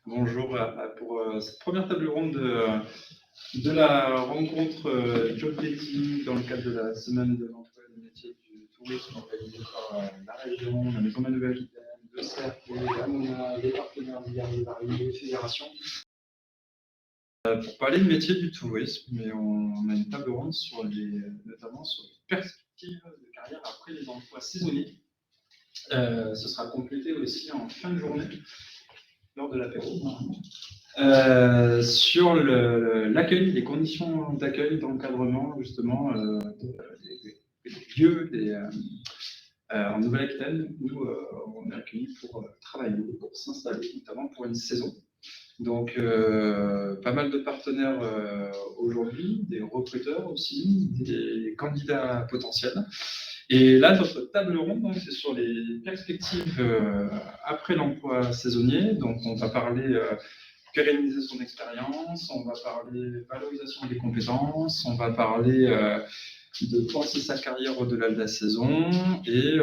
Bonjour pour cette première table ronde de la rencontre Job Dating dans le cadre de la semaine de l'emploi et des métiers du tourisme organisée par la région, la Maison de la Nouvelle-Aquitaine, le CRP, la MONA, les partenaires divers et variés, les fédérations. Pour parler de métier du tourisme, mais on a une table ronde notamment sur les perspectives de carrière après les emplois saisonniers. Ce sera complété aussi en fin de journée, lors de l'apéro, sur l'accueil, les conditions d'accueil, d'encadrement, justement, des lieux en Nouvelle-Aquitaine, où on est accueilli pour travailler, pour s'installer, notamment pour une saison. Donc, pas mal de partenaires aujourd'hui, des recruteurs aussi, des candidats potentiels. Et là, notre table ronde, c'est sur les perspectives après l'emploi saisonnier. Donc, on va parler pérenniser son expérience, on va parler valorisation des compétences, on va parler de penser sa carrière au-delà de la saison. Et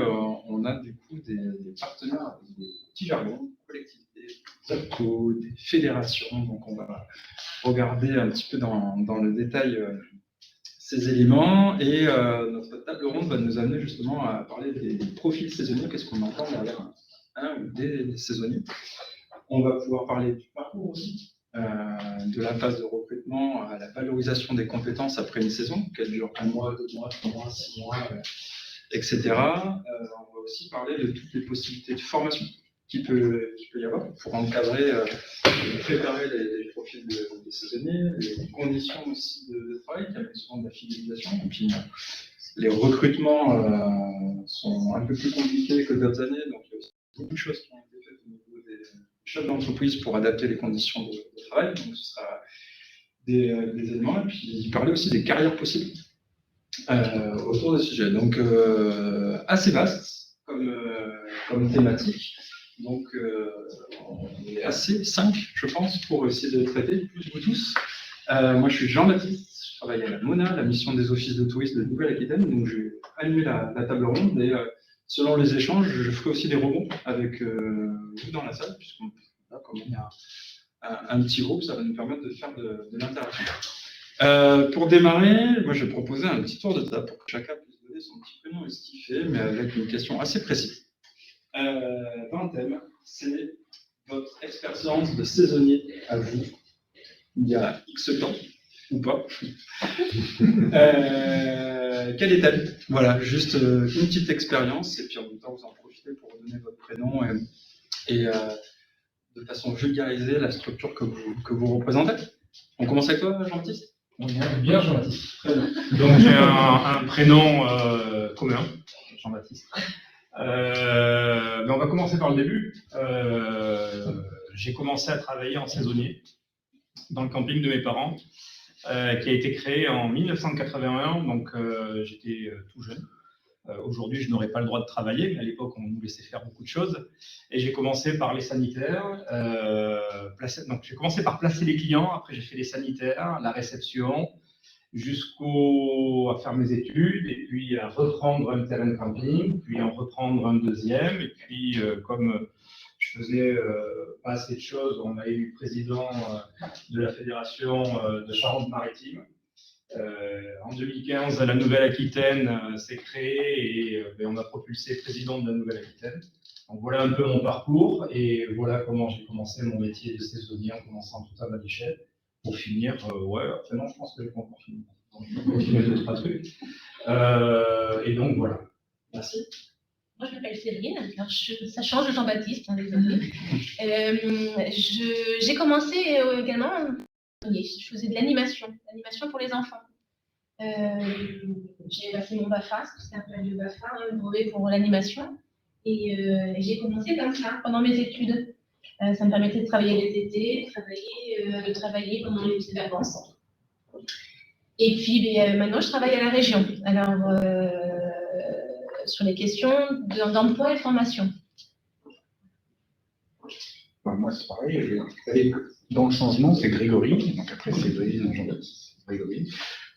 on a du coup des partenaires, des petits jargons, collectivités, des OPCO, des fédérations. Donc, on va regarder un petit peu dans le détail ces éléments, et notre table ronde va nous amener justement à parler des profils saisonniers, qu'est-ce qu'on entend derrière un ou des saisonniers. On va pouvoir parler du parcours aussi, de la phase de recrutement à la valorisation des compétences après une saison, qu'elle dure 1 mois, 2 mois, 3 mois, 6 mois, etc. On va aussi parler de toutes les possibilités de formation qu'il peut y avoir pour encadrer, préparer les profils des saisonniers, les conditions aussi de travail, qui amènent souvent de la fidélisation. Et puis, les recrutements sont un peu plus compliqués que d'autres années, donc il y a aussi beaucoup de choses qui ont été faites au niveau des chefs d'entreprise pour adapter les conditions de travail. Donc, ce sera des éléments. Et puis, parler aussi des carrières possibles autour des sujets. Donc, assez vaste comme thématique. Donc, on est assez 5, je pense, pour essayer de traiter, plus vous tous. Moi, je suis Jean-Baptiste, je travaille à la MONA, la mission des offices de tourisme de Nouvelle-Aquitaine. Donc, je vais animer la table ronde, et selon les échanges, je ferai aussi des rebonds avec vous dans la salle, puisqu'on comme il y a un petit groupe, ça va nous permettre de faire de l'interaction. Pour démarrer, moi, je vais proposer un petit tour de table pour que chacun puisse donner son petit prénom et ce qu'il fait, mais avec une question assez précise. Dans le thème, c'est votre expérience de saisonnier à vous, il y a X temps, ou pas. Quelle est-elle? Voilà, juste une petite expérience, et puis en même temps, vous en profitez pour donner votre prénom et de façon vulgarisée la structure que vous représentez. On commence avec toi, Jean-Baptiste? On est bien, Jean-Baptiste. Très bien. Donc j'ai un prénom commun, Jean-Baptiste. Mais on va commencer par le début. J'ai commencé à travailler en saisonnier dans le camping de mes parents, qui a été créé en 1981, donc j'étais tout jeune. Aujourd'hui, je n'aurais pas le droit de travailler, mais à l'époque, on nous laissait faire beaucoup de choses. Et j'ai commencé par les sanitaires. Donc, j'ai commencé par placer les clients. Après, j'ai fait les sanitaires, la réception, à faire mes études, et puis à reprendre un terrain de camping, puis en reprendre un deuxième. Et puis, comme je faisais pas assez de choses, on m'a élu président de la fédération de Charente-Maritime. En 2015, la Nouvelle-Aquitaine s'est créée, et on m'a propulsé président de la Nouvelle-Aquitaine. Donc voilà un peu mon parcours, et voilà comment j'ai commencé mon métier de saisonnier, en commençant tout à ma échelle, pour finir, non, je pense que je vais encore finir. Donc, je vais continuer 2-3 trucs. Et donc voilà. Merci. Moi, je m'appelle Céline, alors ça change de Jean-Baptiste, hein, désolé. J'ai commencé également, je faisais de l'animation pour les enfants. J'ai passé mon BAFA, c'était un peu de BAFA, un brevet pour l'animation, et j'ai commencé comme ça pendant mes études. Ça me permettait de travailler les étés, de travailler pendant les petites vacances. Et puis maintenant, je travaille à la région. Alors, sur les questions d'emploi et de formation. Moi, c'est pareil. Dans le changement, c'est Grégory. Donc après, c'est Jean-Baptiste. Grégory.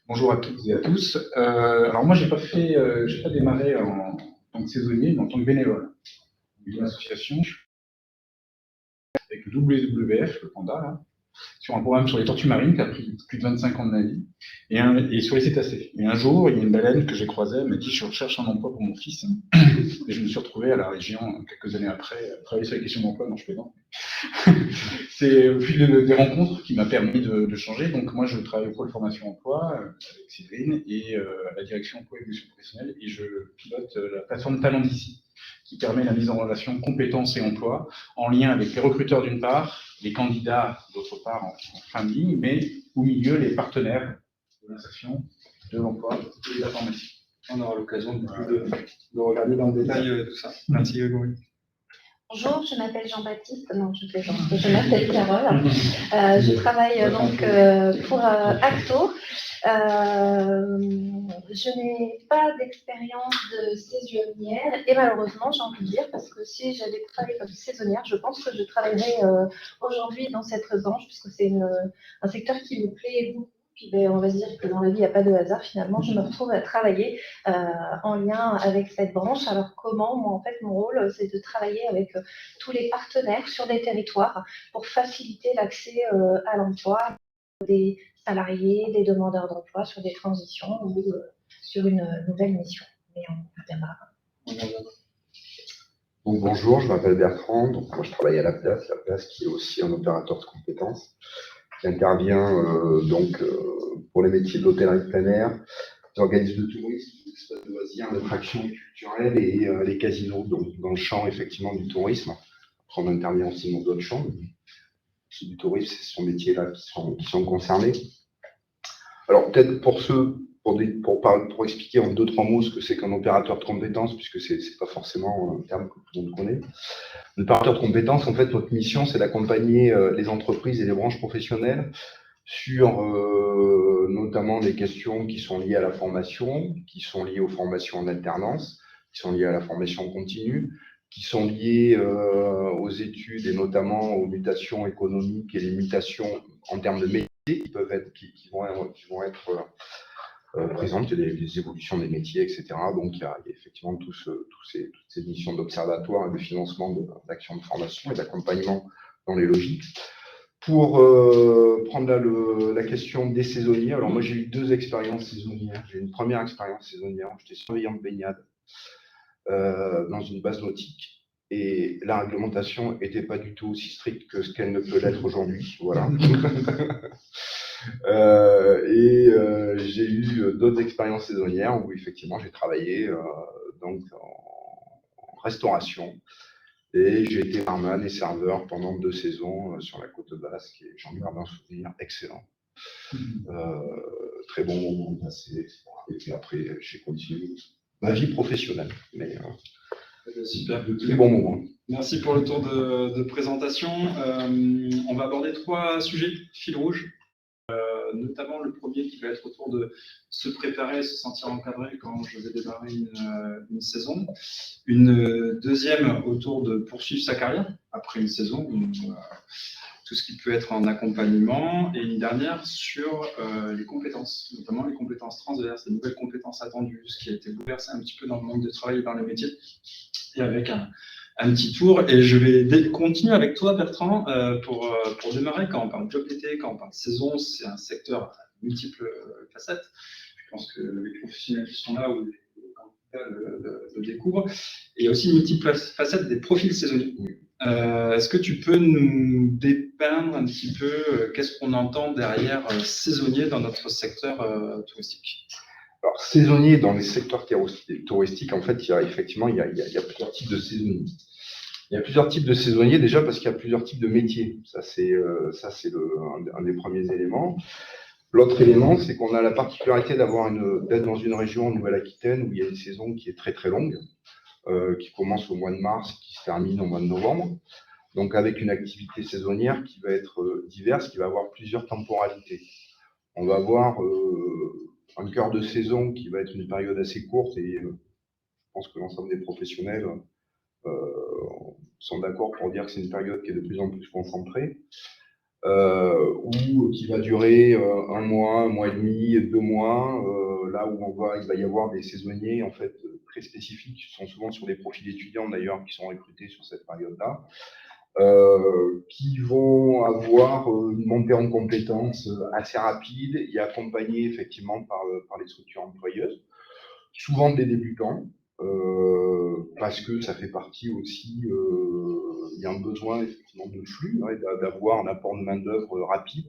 Bonjour à toutes et à tous. Alors moi, j'ai pas démarré en tant que saisonnier, mais en tant que bénévole. Une association. avec le WWF, le panda, là, sur un programme sur les tortues marines qui a pris plus de 25 ans de ma vie, et sur les cétacés. Et un jour, il y a une baleine que j'ai croisée, elle m'a dit « Je recherche un emploi pour mon fils ». Et je me suis retrouvé à la région, quelques années après, à travailler sur les questions d'emploi. Non, je plaisante. C'est au fil des rencontres qui m'a permis de changer. Donc moi, je travaille au pôle formation emploi avec Séverine et à la direction emploi et évolution professionnelle, et je pilote la plateforme Talent d'ici, qui permet la mise en relation compétences et emploi en lien avec les recruteurs d'une part, les candidats d'autre part en fin de ligne, mais au milieu les partenaires de l'insertion, de l'emploi et de la formation. On aura l'occasion de regarder dans le détail tout ça. Merci Hugo. Bonjour, je m'appelle Jean-Baptiste, non je plaisante, je m'appelle Carole, je travaille donc pour Acto. Je n'ai pas d'expérience de saisonnière et malheureusement j'ai envie de dire parce que si j'avais travaillé comme saisonnière, je pense que je travaillerais aujourd'hui dans cette branche puisque c'est un secteur qui me plaît beaucoup. Puis ben, on va se dire que dans la vie, il n'y a pas de hasard. Finalement, je me retrouve à travailler en lien avec cette branche. Alors comment? Moi, en fait, mon rôle, c'est de travailler avec tous les partenaires sur des territoires pour faciliter l'accès à l'emploi des salariés, des demandeurs d'emploi sur des transitions ou sur une nouvelle mission. Mais on démarre. Donc, bonjour, je m'appelle Bertrand. Donc, moi, je travaille à la place qui est aussi un opérateur de compétences, qui intervient pour les métiers de l'hôtellerie de plein air, les organismes de tourisme, les espaces de loisirs, d'attractions culturelles et les casinos, donc dans le champ effectivement du tourisme. Après, on intervient aussi dans d'autres champs. Du tourisme, c'est ce métier-là qui sont concernés. Alors peut-être pour expliquer en 2-3 mots ce que c'est qu'un opérateur de compétences, puisque c'est pas forcément un terme que tout le monde connaît. Un opérateur de compétences, en fait, notre mission, c'est d'accompagner les entreprises et les branches professionnelles sur notamment des questions qui sont liées à la formation, qui sont liées aux formations en alternance, qui sont liées à la formation continue, qui sont liées aux études et notamment aux mutations économiques et les mutations en termes de métiers qui vont être présentes, les évolutions des métiers, etc. Donc il y a effectivement toutes ces missions d'observatoire et de financement d'actions de formation et d'accompagnement dans les logiques. Pour prendre la question des saisonniers, alors moi j'ai eu 2 expériences saisonnières. J'ai eu une première expérience saisonnière où j'étais surveillant de baignade dans une base nautique. Et la réglementation n'était pas du tout aussi stricte que ce qu'elle ne peut l'être aujourd'hui. Voilà. J'ai eu d'autres expériences saisonnières où effectivement j'ai travaillé en restauration. Et j'ai été barman et serveur pendant 2 saisons sur la côte basque et j'en garde un souvenir excellent. Très bon moment passé. Et puis après, j'ai continué ma vie professionnelle. Mais super. Très bon moment. Merci pour le tour de présentation. On va aborder 3 sujets, fil rouge. Notamment le premier qui va être autour de se préparer, se sentir encadré quand je vais démarrer une saison. Une deuxième autour de poursuivre sa carrière après une saison, tout ce qui peut être en accompagnement. Et une dernière sur les compétences, notamment les compétences transverses, les nouvelles compétences attendues, ce qui a été bouleversé un petit peu dans le monde du travail et dans les métiers. Et avec un petit tour, et je vais continuer avec toi Bertrand pour démarrer. Quand on parle de job d'été, quand on parle de saison, c'est un secteur à multiples facettes. Je pense que les professionnels qui sont là ou les candidats le découvrent. Et il y a aussi multiples facettes des profils saisonniers. Est-ce que tu peux nous dépeindre un petit peu qu'est-ce qu'on entend derrière saisonnier dans notre secteur touristique? Alors, saisonnier dans les secteurs touristiques, en fait, il y a plusieurs types de saisonniers. Il y a plusieurs types de saisonniers déjà parce qu'il y a plusieurs types de métiers. Ça, c'est un des premiers éléments. L'autre élément, c'est qu'on a la particularité d'être dans une région en Nouvelle-Aquitaine où il y a une saison qui est très très longue, qui commence au mois de mars, qui se termine au mois de novembre. Donc, avec une activité saisonnière qui va être diverse, qui va avoir plusieurs temporalités. On va avoir un cœur de saison qui va être une période assez courte et je pense que l'ensemble des professionnels sont d'accord pour dire que c'est une période qui est de plus en plus concentrée, ou qui va durer 1 mois, 1 mois et demi, 2 mois, là où il va y avoir des saisonniers en fait très spécifiques, qui sont souvent sur des profils étudiants d'ailleurs, qui sont recrutés sur cette période-là. qui vont avoir une montée en compétences assez rapide et accompagnée effectivement par les structures employeuses, souvent des débutants, parce que ça fait partie aussi, il y a un besoin effectivement de flux, hein, d'avoir un apport de main-d'œuvre rapide.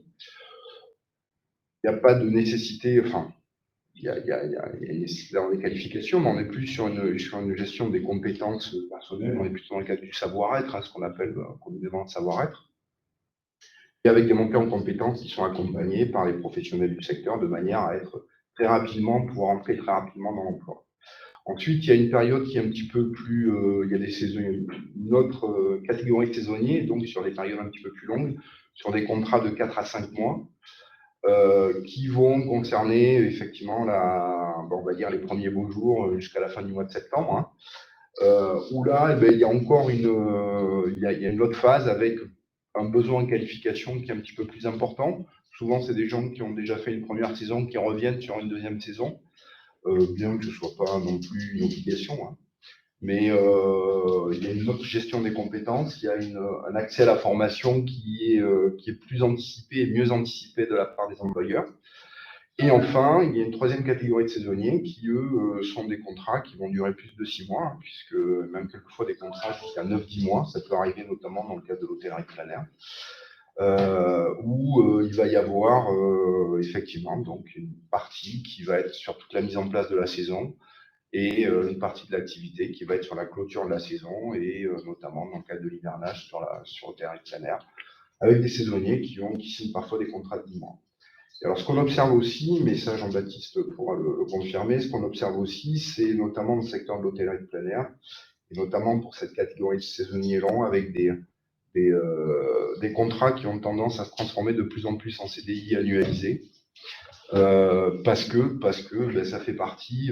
Il n'y a pas de nécessité, enfin, il y a une nécessité d'avoir des qualifications, mais on est plus sur une gestion des compétences personnelles, on est plutôt dans le cadre du savoir-être, hein, ce qu'on appelle communément le savoir-être, et avec des montées en compétences qui sont accompagnées par les professionnels du secteur de manière à être très rapidement, pouvoir entrer très rapidement dans l'emploi. Ensuite, il y a une période qui est un petit peu plus, il y a des saisonniers, une autre catégorie de saisonniers, donc sur des périodes un petit peu plus longues, sur des contrats de 4 à 5 mois, qui vont concerner effectivement on va dire les premiers beaux jours jusqu'à la fin du mois de septembre, hein, où là, eh bien, il y a encore il y a une autre phase avec un besoin de qualification qui est un petit peu plus important. Souvent, c'est des gens qui ont déjà fait une première saison qui reviennent sur une deuxième saison. Bien que ce ne soit pas non plus une obligation, hein. Mais il y a une autre gestion des compétences, il y a un accès à la formation qui est plus anticipé et mieux anticipé de la part des employeurs. Et enfin, il y a une troisième catégorie de saisonniers qui, eux, sont des contrats qui vont durer plus de 6 mois, hein, puisque même quelquefois des contrats jusqu'à 9-10 mois, ça peut arriver notamment dans le cadre de l'hôtellerie plein air. Où il va y avoir effectivement donc une partie qui va être sur toute la mise en place de la saison et une partie de l'activité qui va être sur la clôture de la saison et notamment dans le cadre de l'hivernage sur le terrain plein air, avec des saisonniers qui signent parfois des contrats de 10 mois. Et alors ce qu'on observe aussi, mais ça Jean-Baptiste pourra le confirmer, ce qu'on observe aussi, c'est notamment dans le secteur de l'hôtellerie plein air, et notamment pour cette catégorie de saisonniers longs avec des contrats qui ont tendance à se transformer de plus en plus en CDI annualisés, parce que ben, ça fait partie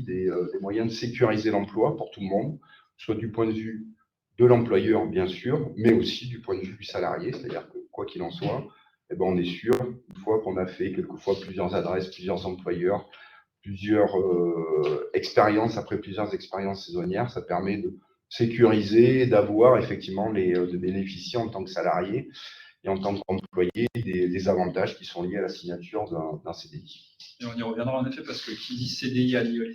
des moyens de sécuriser l'emploi pour tout le monde, soit du point de vue de l'employeur, bien sûr, mais aussi du point de vue du salarié, c'est-à-dire que quoi qu'il en soit, eh ben, on est sûr, une fois qu'on a fait quelquefois plusieurs adresses, plusieurs employeurs, plusieurs expériences, après plusieurs expériences saisonnières, ça permet de sécuriser, d'avoir effectivement de bénéficier en tant que salarié et en tant qu'employé des avantages qui sont liés à la signature d'un CDI. Et on y reviendra en effet parce que qui dit CDI annuel,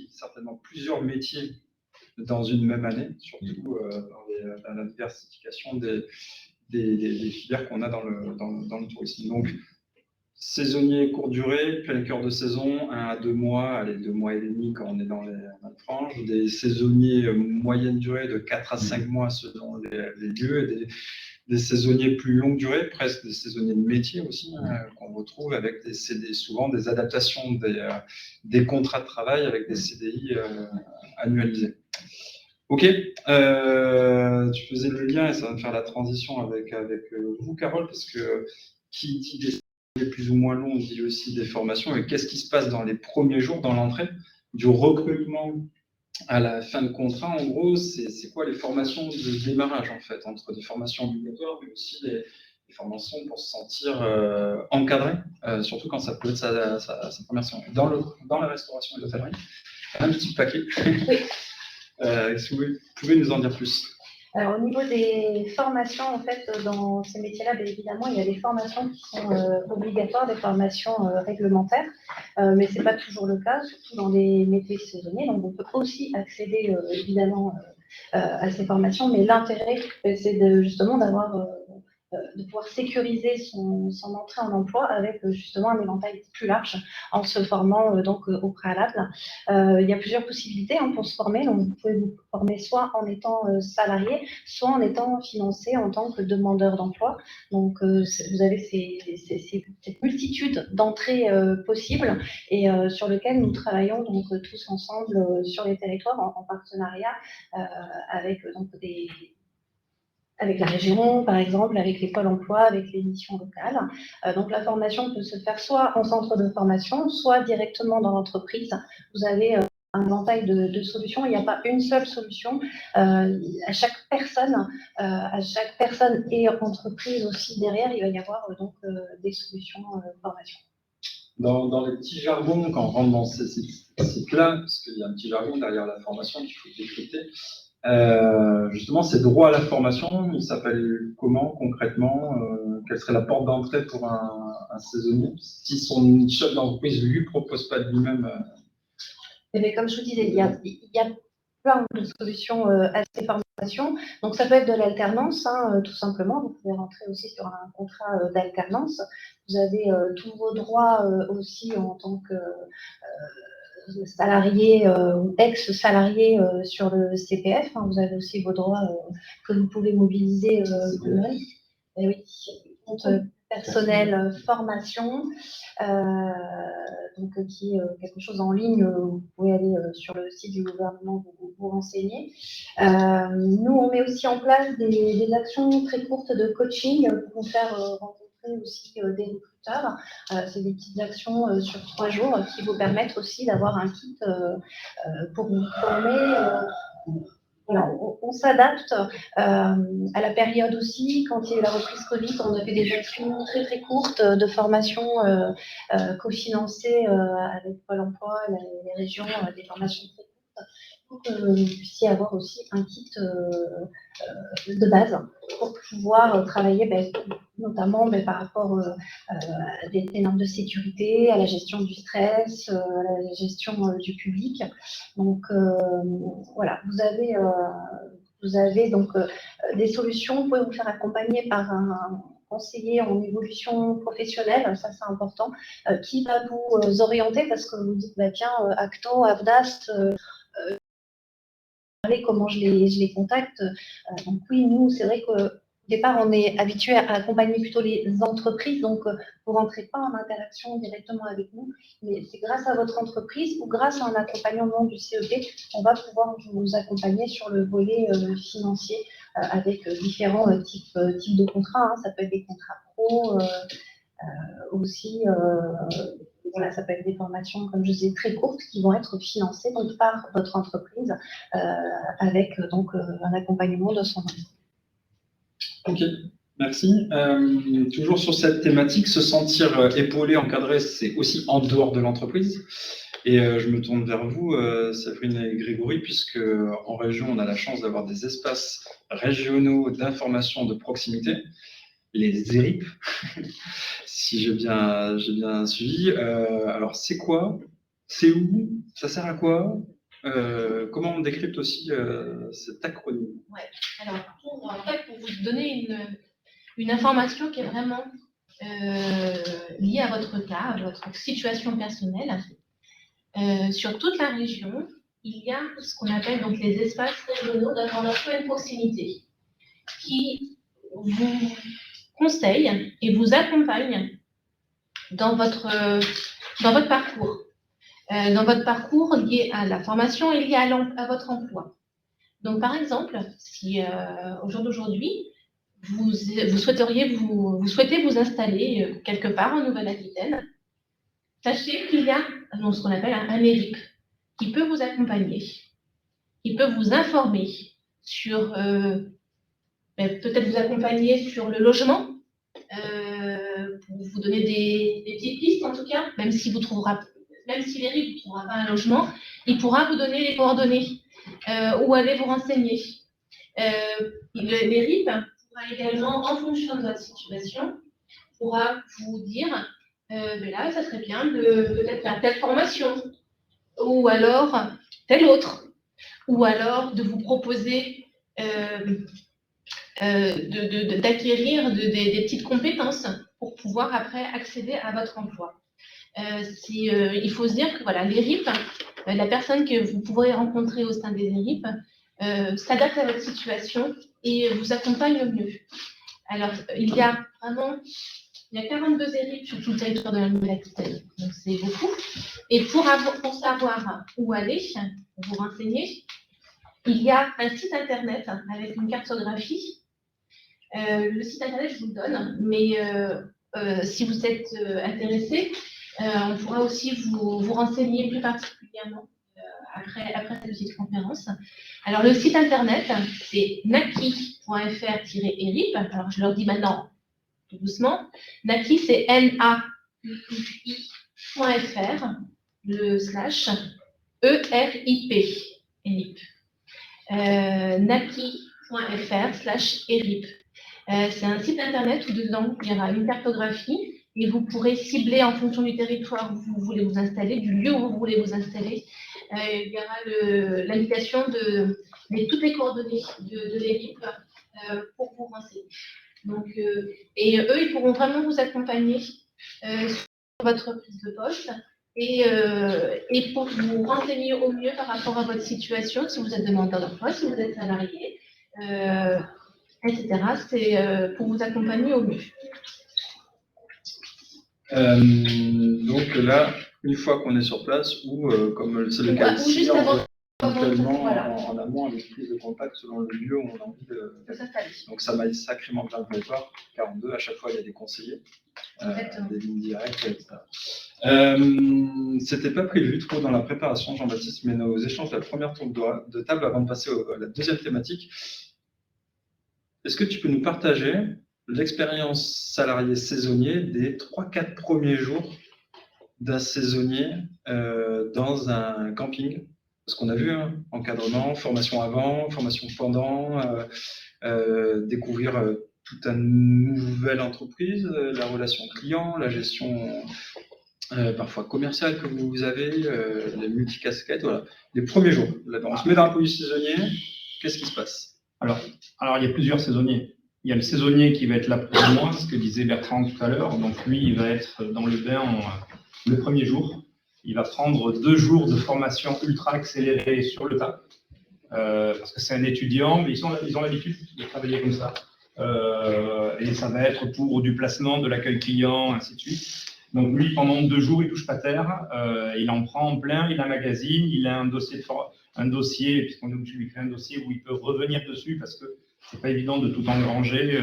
certainement plusieurs métiers dans une même année, surtout dans la diversification des filières qu'on a dans le tourisme. Donc, saisonnier courte durée, plein cœur de saison, 1 à 2 mois, allez, 2 mois et demi quand on est dans les franges, des saisonniers moyenne durée de 4 à 5 mois selon les lieux, et des saisonniers plus longue durée, presque des saisonniers de métier aussi, qu'on retrouve avec souvent des adaptations des contrats de travail avec des CDI annualisés. Ok, tu faisais le lien et ça va me faire la transition avec vous, Carole, parce que qui dit des plus ou moins longs dit aussi des formations. Et qu'est-ce qui se passe dans les premiers jours, dans l'entrée, du recrutement à la fin de contrat? En gros, c'est quoi les formations de démarrage, en fait, entre des formations obligatoires, mais aussi des formations pour se sentir encadré, surtout quand ça peut être sa première séance. Dans la restauration et l'hôtellerie, un petit paquet. Oui. Est-ce que vous pouvez nous en dire plus? Alors, au niveau des formations, en fait, dans ces métiers-là, bien évidemment, il y a des formations qui sont obligatoires, des formations réglementaires, mais ce n'est pas toujours le cas, surtout dans les métiers saisonniers. Donc, on peut aussi accéder, évidemment, à ces formations, mais l'intérêt, c'est justement de pouvoir sécuriser son entrée en emploi avec justement un éventail plus large en se formant au préalable. Il y a plusieurs possibilités pour se former. Donc, vous pouvez vous former soit en étant salarié, soit en étant financé en tant que demandeur d'emploi. Donc, vous avez cette multitude d'entrées possibles et sur lesquelles nous travaillons donc tous ensemble sur les territoires en partenariat avec la région, par exemple, avec les pôles emploi, avec les missions locales. Donc, la formation peut se faire soit en centre de formation, soit directement dans l'entreprise. Vous avez un éventail de solutions. Il n'y a pas une seule solution. À chaque personne et entreprise aussi derrière, il va y avoir des solutions formation. Dans les petits jargons, quand on rentre dans ces sites-là, parce qu'il y a un petit jargon derrière la formation qu'il faut décrypter, Justement, ces droits à la formation, ils s'appellent comment concrètement? Quelle serait la porte d'entrée pour un saisonnier si son chef d'entreprise lui propose pas de lui-même? Eh bien, comme je vous disais, il y a plein de solutions à ces formations. Donc, ça peut être de l'alternance, hein, tout simplement. Vous pouvez rentrer aussi sur un contrat d'alternance. Vous avez tous vos droits aussi en tant que salarié ou ex-salarié sur le CPF. Hein. Vous avez aussi vos droits que vous pouvez mobiliser vous-même. Et oui, compte personnel formation, donc qui est quelque chose en ligne. Vous pouvez aller sur le site du gouvernement vous renseigner. Nous, on met aussi en place des actions très courtes de coaching pour faire rencontrer aussi des recruteurs. C'est des petites actions sur 3 jours qui vous permettent aussi d'avoir un kit pour vous former. Voilà, on s'adapte à la période aussi. Quand il y a eu la reprise Covid, on a fait des actions très très courtes de formation cofinancées avec Pôle emploi, les régions, des formations très courtes, pour que vous puissiez avoir aussi un kit de base pour pouvoir travailler notamment par rapport à des normes de sécurité, à la gestion du stress, à la gestion du public. Donc voilà, vous avez donc des solutions. Vous pouvez vous faire accompagner par un conseiller en évolution professionnelle, ça c'est important, qui va vous orienter parce que vous dites, tiens, Acto, Avdast, comment je les contacte. Donc oui, nous, c'est vrai qu'au départ, on est habitué à accompagner plutôt les entreprises, donc vous ne rentrez pas en interaction directement avec nous, mais c'est grâce à votre entreprise ou grâce à un accompagnement du CEP, on va pouvoir vous accompagner sur le volet financier avec différents types de contrats. Hein. Ça peut être des contrats pro, aussi, voilà, ça peut être des formations, comme je disais, très courtes qui vont être financées donc, par votre entreprise avec donc, un accompagnement de son entreprise. Ok, merci. Toujours sur cette thématique, se sentir épaulé, encadré, c'est aussi en dehors de l'entreprise. Et je me tourne vers vous, Séverine et Grégory, puisque en région, on a la chance d'avoir des espaces régionaux d'information de proximité, les ERIP, si j'ai bien suivi. Alors, c'est quoi? C'est où? Ça sert à quoi? Comment on décrypte aussi cet acronyme? Ouais. Alors, pour vous donner une information qui est vraiment liée à votre cas, à votre situation personnelle, sur toute la région, il y a ce qu'on appelle donc les espaces régionaux d'information et de proximité qui vous conseillent et vous accompagnent dans votre parcours. Dans votre parcours lié à la formation et lié à votre emploi. Donc, par exemple, si au jour d'aujourd'hui, vous souhaitez vous installer quelque part en Nouvelle-Aquitaine, sachez qu'il y a ce qu'on appelle un ERIP qui peut vous accompagner, qui peut vous informer sur, peut-être vous accompagner sur le logement, pour vous donner des petites pistes en tout cas, même si l'ERIP ne trouvera pas un logement, il pourra vous donner les coordonnées où aller vous renseigner. L'ERIP pourra également, en fonction de votre situation, pourra vous dire là, ça serait bien de peut-être faire telle formation, ou alors telle autre, ou alors de vous proposer d'acquérir des petites compétences pour pouvoir après accéder à votre emploi. Il faut se dire que voilà, l'ERIP, la personne que vous pourrez rencontrer au sein des ERIP s'adapte à votre situation et vous accompagne au mieux. Alors, il y a 42 ERIP sur tout le territoire de la Nouvelle-Aquitaine, donc c'est beaucoup. Et pour savoir où aller, vous renseigner, il y a un site internet avec une cartographie. Le site internet, je vous le donne, mais si vous êtes intéressé, on pourra aussi vous renseigner plus particulièrement après cette petite conférence. Alors, le site internet, c'est naki.fr-erip. Alors, je leur dis maintenant tout doucement. Naki, c'est NAKI.fr, le /ERIP, ERIP. napi.fr/ERIP. C'est un site internet où dedans, il y aura une cartographie et vous pourrez cibler en fonction du territoire où vous voulez vous installer, du lieu où vous voulez vous installer. Il y aura l'indication de toutes les coordonnées de l'ERIP pour vous renseigner. Donc, et eux, ils pourront vraiment vous accompagner sur votre prise de poste et pour vous renseigner au mieux par rapport à votre situation, si vous êtes demandeur d'emploi, si vous êtes salarié, etc. C'est pour vous accompagner au mieux. Donc là, une fois qu'on est sur place, ou comme c'est le cas Ou juste ici, avant. éventuellement Voilà. en amont avec prise de contact selon le lieu où on a envie de s'installer. Donc ça m'a sacrément bien préparé, 42, à chaque fois il y a des conseillers, des lignes directes, etc. C'était pas prévu trop dans la préparation, Jean-Baptiste, mais nos échanges de la première tour de table avant de passer à la deuxième thématique. Est-ce que tu peux nous partager l'expérience salarié saisonnier des 3-4 premiers jours d'un saisonnier dans un camping? Parce qu'on a vu, hein, encadrement, formation avant, formation pendant, découvrir toute une nouvelle entreprise, la relation client, la gestion parfois commerciale que vous avez, les multicasquettes, voilà. Les premiers jours, là, on se met dans la peau du saisonnier, qu'est-ce qui se passe? Alors, il y a plusieurs saisonniers. Il y a le saisonnier qui va être là pour moi, ce que disait Bertrand tout à l'heure. Donc lui, il va être dans le bain le premier jour. Il va prendre 2 jours de formation ultra accélérée sur le tas. Parce que c'est un étudiant, mais ils ont l'habitude de travailler comme ça. Et ça va être pour du placement, de l'accueil client, ainsi de suite. Donc lui, pendant 2 jours, il ne touche pas terre. Il en prend en plein, il a un magazine, il a un dossier, puisqu'on est obligé de lui créer un dossier où il peut revenir dessus, parce que c'est pas évident de tout engranger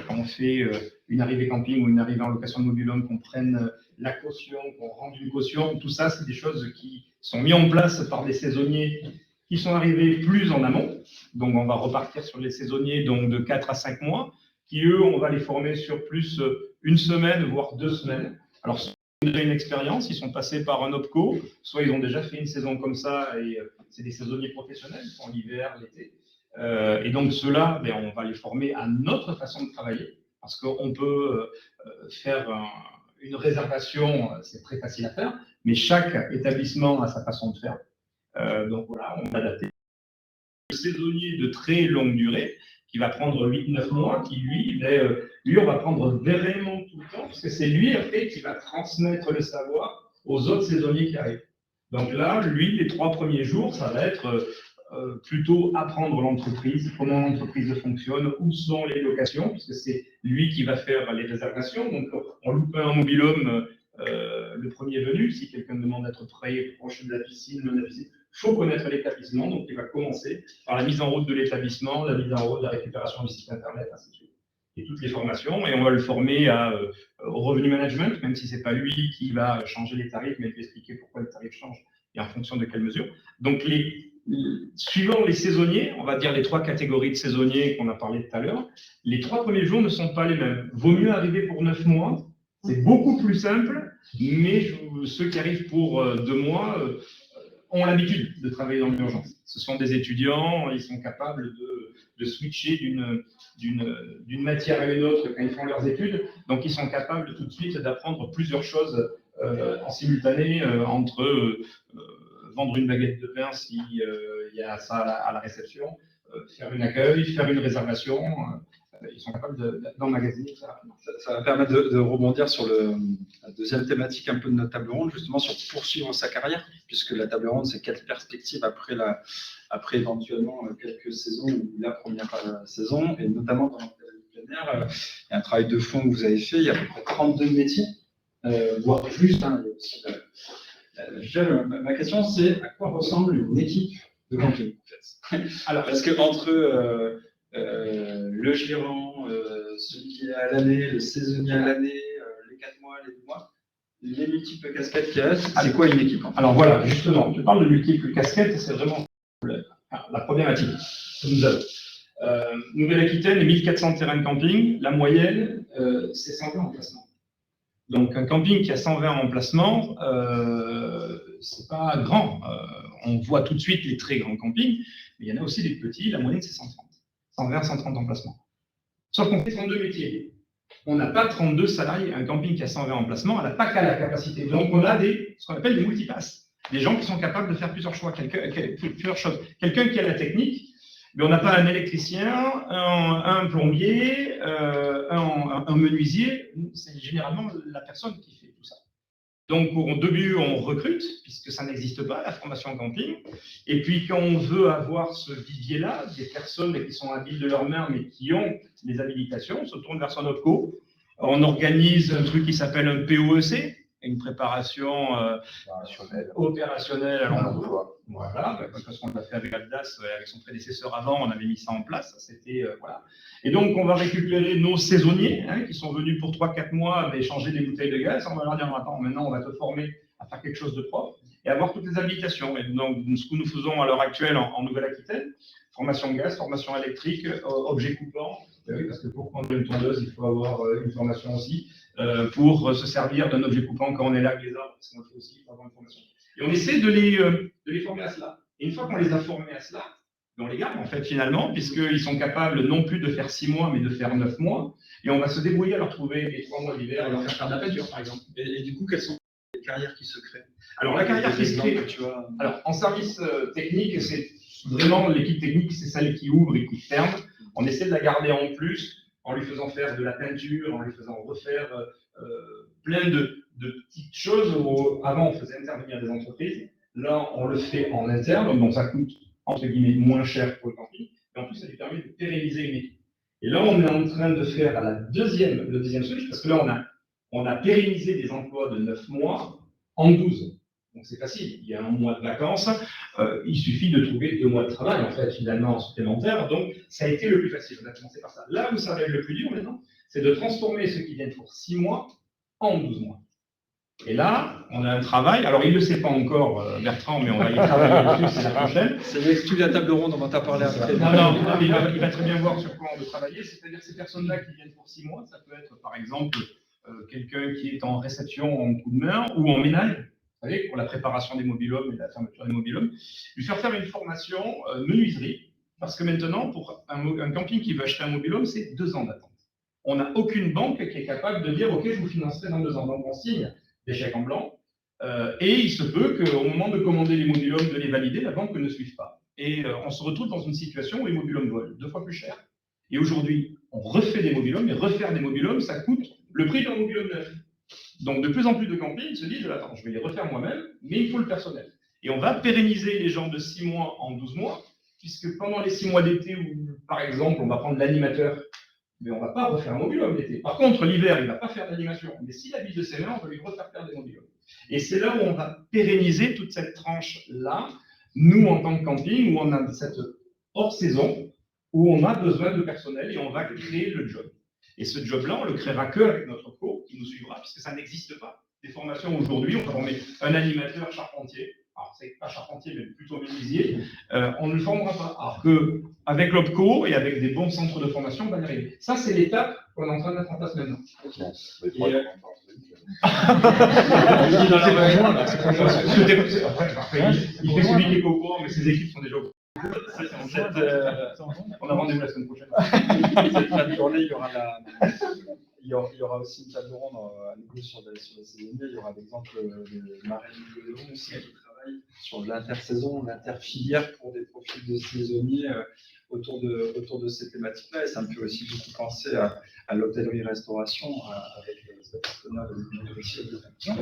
quand on fait une arrivée camping ou une arrivée en location de mobil-home, qu'on prenne la caution, qu'on rende une caution. Tout ça, c'est des choses qui sont mises en place par des saisonniers qui sont arrivés plus en amont. Donc, on va repartir sur les saisonniers donc de 4 à 5 mois, qui, eux, on va les former sur plus 1 semaine, voire 2 semaines. Alors, soit ils ont déjà une expérience, ils sont passés par un OPCO, soit ils ont déjà fait une saison comme ça, et c'est des saisonniers professionnels, ils font l'hiver, l'été. Et donc, ceux-là, on va les former à notre façon de travailler, parce qu'on peut faire une réservation, c'est très facile à faire, mais chaque établissement a sa façon de faire. Donc voilà, on va adapter. Le saisonnier de très longue durée, qui va prendre 8-9 mois, qui lui, on va prendre vraiment tout le temps, parce que c'est lui, après, qui va transmettre le savoir aux autres saisonniers qui arrivent. Donc là, lui, les 3 premiers jours, ça va être plutôt apprendre l'entreprise, comment l'entreprise fonctionne, où sont les locations, puisque c'est lui qui va faire les réservations. Donc, on loupe un mobil-home le premier venu. Si quelqu'un demande d'être prêt, proche de la piscine, il faut connaître l'établissement. Donc, il va commencer par la mise en route de l'établissement, la mise en route de la récupération du site internet, ainsi de suite. Et toutes les formations. Et on va le former au revenu management, même si ce n'est pas lui qui va changer les tarifs, mais il va expliquer pourquoi les tarifs changent et en fonction de quelles mesures. Donc, suivant les saisonniers, on va dire les 3 catégories de saisonniers qu'on a parlé tout à l'heure, les 3 premiers jours ne sont pas les mêmes. Vaut mieux arriver pour 9 mois, c'est beaucoup plus simple, mais ceux qui arrivent pour 2 mois ont l'habitude de travailler dans l'urgence. Ce sont des étudiants, ils sont capables de switcher d'une matière à une autre quand ils font leurs études, donc ils sont capables tout de suite d'apprendre plusieurs choses en simultané entre vendre une baguette de pain s'il y a ça à la réception, faire un accueil, faire une réservation. Ils sont capables d'emmagasiner ça. Ça va permettre de rebondir sur la deuxième thématique un peu de notre table ronde, justement sur poursuivre sa carrière, puisque la table ronde, c'est quelle perspective après éventuellement quelques saisons ou la première saison, et notamment dans le plein air, il y a un travail de fond que vous avez fait, il y a à peu près 32 métiers, voire plus, hein, il y a aussi ma question, c'est à quoi ressemble une équipe de camping en fait? Alors, parce que entre le gérant, celui qui est à l'année, le saisonnier à l'année, les 4 mois, les 2 mois, les multiples casquettes qu'il y a, c'est quoi une équipe? Alors voilà, justement, tu parles de multiples casquettes, c'est vraiment la problématique que nous avons. Nouvelle-Aquitaine, 1400 terrains de camping, la moyenne, c'est 120 emplacements. Donc, un camping qui a 120 emplacements, c'est pas grand. On voit tout de suite les très grands campings, mais il y en a aussi des petits. La moyenne, c'est 130. 120, 130 emplacements. Sauf qu'on fait 32 métiers. On n'a pas 32 salariés. Un camping qui a 120 emplacements, on n'a pas qu'à la capacité. Donc, on a ce qu'on appelle des multipasses. Des gens qui sont capables de faire plusieurs choix, plusieurs choses. Quelqu'un qui a la technique, mais on n'a pas un électricien, un plombier, un menuisier. C'est généralement la personne qui fait tout ça. Donc, au début, on recrute, puisque ça n'existe pas, la formation camping. Et puis, quand on veut avoir ce vivier-là, des personnes qui sont habiles de leurs mains, mais qui ont des habilitations, on se tourne vers son OPCO. On organise un truc qui s'appelle un POEC, une préparation opérationnelle à l'emploi. Voilà, parce qu'on l'a fait avec Aldas, avec son prédécesseur avant, on avait mis ça en place. C'était, voilà. Et donc, on va récupérer nos saisonniers qui sont venus pour 3-4 mois échanger des bouteilles de gaz. On va leur dire, attends, maintenant, on va te former à faire quelque chose de propre et avoir toutes les habilitations. Et donc, ce que nous faisons à l'heure actuelle en Nouvelle-Aquitaine, formation gaz, formation électrique, objets coupants. Oui, parce que pour prendre une tondeuse, il faut avoir une formation aussi. Pour se servir d'un objet coupant quand on est là avec les arbres, parce qu'on le fait aussi, il faut avoir une formation. Et on essaie de les former à cela. Et une fois qu'on les a formés à cela, on les garde en fait finalement, puisqu'ils sont capables non plus de faire 6 mois, mais de faire 9 mois. Et on va se débrouiller à leur trouver les 3 mois d'hiver et leur faire de la peinture, par exemple. Et du coup, quelles sont les carrières qui se créent? Alors, la carrière qui se crée, tu vois. Alors, en service technique, c'est vraiment l'équipe technique, c'est celle qui ouvre et qui ferme. On essaie de la garder en plus, en lui faisant faire de la peinture, en lui faisant refaire plein de petites choses. Avant, on faisait intervenir des entreprises. Là, on le fait en interne, donc ça coûte, entre guillemets, moins cher pour le camping. Et en plus, ça lui permet de pérenniser une équipe. Et là, on est en train de faire le deuxième switch, parce que là, on a pérennisé des emplois de 9 mois en 12. Donc c'est facile, il y a un mois de vacances, il suffit de trouver 2 mois de travail, en fait, finalement, en supplémentaire. Donc ça a été le plus facile, on a commencé par ça. Là où ça va être le plus dur maintenant, c'est de transformer ceux qui viennent pour 6 mois en 12 mois. Et là, on a un travail, alors il ne le sait pas encore, Bertrand, mais on va y travailler dessus, c'est la prochaine. C'est l'exclu de la table ronde, on va t'en parler après. Non, mais il va très bien voir sur quoi on veut travailler, c'est-à-dire ces personnes-là qui viennent pour 6 mois, ça peut être par exemple quelqu'un qui est en réception en coup de main ou en ménage. Vous savez, pour la préparation des mobil-homes et la fermeture des mobil-homes, lui faire une formation menuiserie, parce que maintenant, pour un camping qui veut acheter un mobil-home, c'est 2 ans d'attente. On n'a aucune banque qui est capable de dire « Ok, je vous financerai dans 2 ans ». Donc, on signe des chèques en blanc, et il se peut qu'au moment de commander les mobil-homes, de les valider, la banque ne suive pas. Et on se retrouve dans une situation où les mobil-homes volent 2 fois plus cher. Et aujourd'hui, on refait des mobil-homes, et refaire des mobil-homes, ça coûte le prix d'un mobil-home neuf. Donc, de plus en plus de campings se disent, attends, je vais les refaire moi-même, mais il faut le personnel. Et on va pérenniser les gens de 6 mois en 12 mois, puisque pendant les 6 mois d'été, où, par exemple, on va prendre l'animateur, mais on ne va pas refaire un mobil-home l'été. Par contre, l'hiver, il ne va pas faire d'animation. Mais s'il habite de ses mains, on va lui refaire faire des mobil-homes. Et c'est là où on va pérenniser toute cette tranche-là, nous, en tant que camping, où on a cette hors-saison, où on a besoin de personnel et on va créer le job. Et ce job-là, on le créera qu'avec notre co qui nous suivra, puisque ça n'existe pas. Des formations aujourd'hui, on va former un animateur charpentier. Alors, c'est pas charpentier, mais plutôt menuisier. On ne le formera pas. Alors qu'avec l'OPCO et avec des bons centres de formation, on va y arriver. Ça, c'est l'étape qu'on est en train de mettre en place maintenant. Il fait celui qui est au courant, mais ses équipes sont déjà au courant. On a rendez-vous la semaine prochaine. Cette fin de journée, il y aura aussi une table ronde à nouveau sur les saisonniers. Il y aura d'exemple de Marine Godon aussi qui travaille sur l'intersaison, l'interfilière pour des profils de saisonniers autour de ces thématiques-là. Et ça me fait aussi beaucoup penser à l'hôtellerie-restauration avec les partenaires de l'université de Lyon.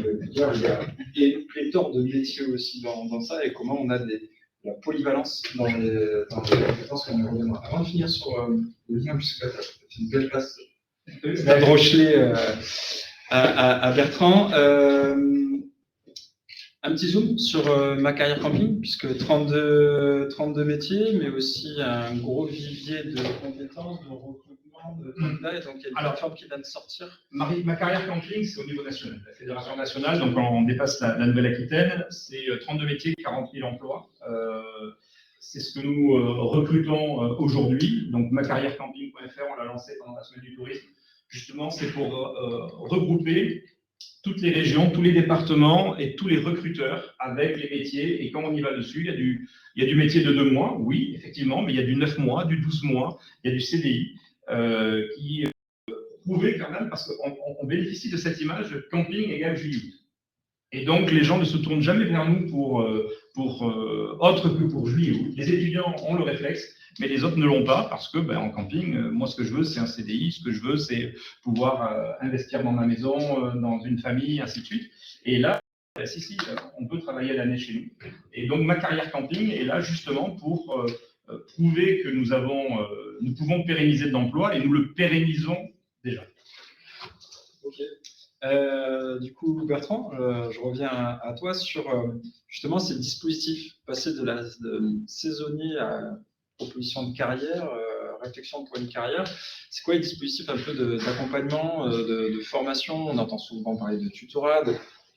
Il y a une pléthore de métiers aussi dans ça et comment on a la polyvalence dans les compétences qu'on nous reviendra. Avant de finir sur le lien, puisque là, tu as fait une belle place d'Anne Rochelet à Bertrand. Un petit zoom sur ma carrière camping, puisque 32 métiers, mais aussi un gros vivier de compétences, de recrutement, de candidats. Et donc, il y a une plateforme qui vient de sortir. Ma carrière camping, c'est au niveau national. La Fédération nationale, donc on dépasse la Nouvelle-Aquitaine, c'est 32 métiers, 40 000 emplois. C'est ce que nous recrutons aujourd'hui. Donc, macarrièrecamping.fr, on l'a lancé pendant la semaine du tourisme. Justement, c'est pour regrouper toutes les régions, tous les départements et tous les recruteurs avec les métiers. Et quand on y va dessus, il y a du métier de 2 mois, oui, effectivement, mais il y a du 9 mois, du 12 mois, il y a du CDI qui est prouvé quand même parce qu'on bénéficie de cette image de camping égale juillet. Et donc, les gens ne se tournent jamais vers nous pour autre que pour juillet. Les étudiants ont le réflexe, mais les autres ne l'ont pas parce que, en camping, moi, ce que je veux, c'est un CDI. Ce que je veux, c'est pouvoir investir dans ma maison, dans une famille, ainsi de suite. Et là, si, on peut travailler l'année chez nous. Et donc, ma carrière camping est là justement pour prouver que nous pouvons pérenniser de l'emploi et nous le pérennisons déjà. Ok. Du coup, Bertrand, je reviens à toi sur justement ces dispositifs, passer de saisonnier à proposition de carrière, réflexion pour une carrière. C'est quoi les dispositifs un peu d'accompagnement, de formation? On entend souvent parler de tutorat,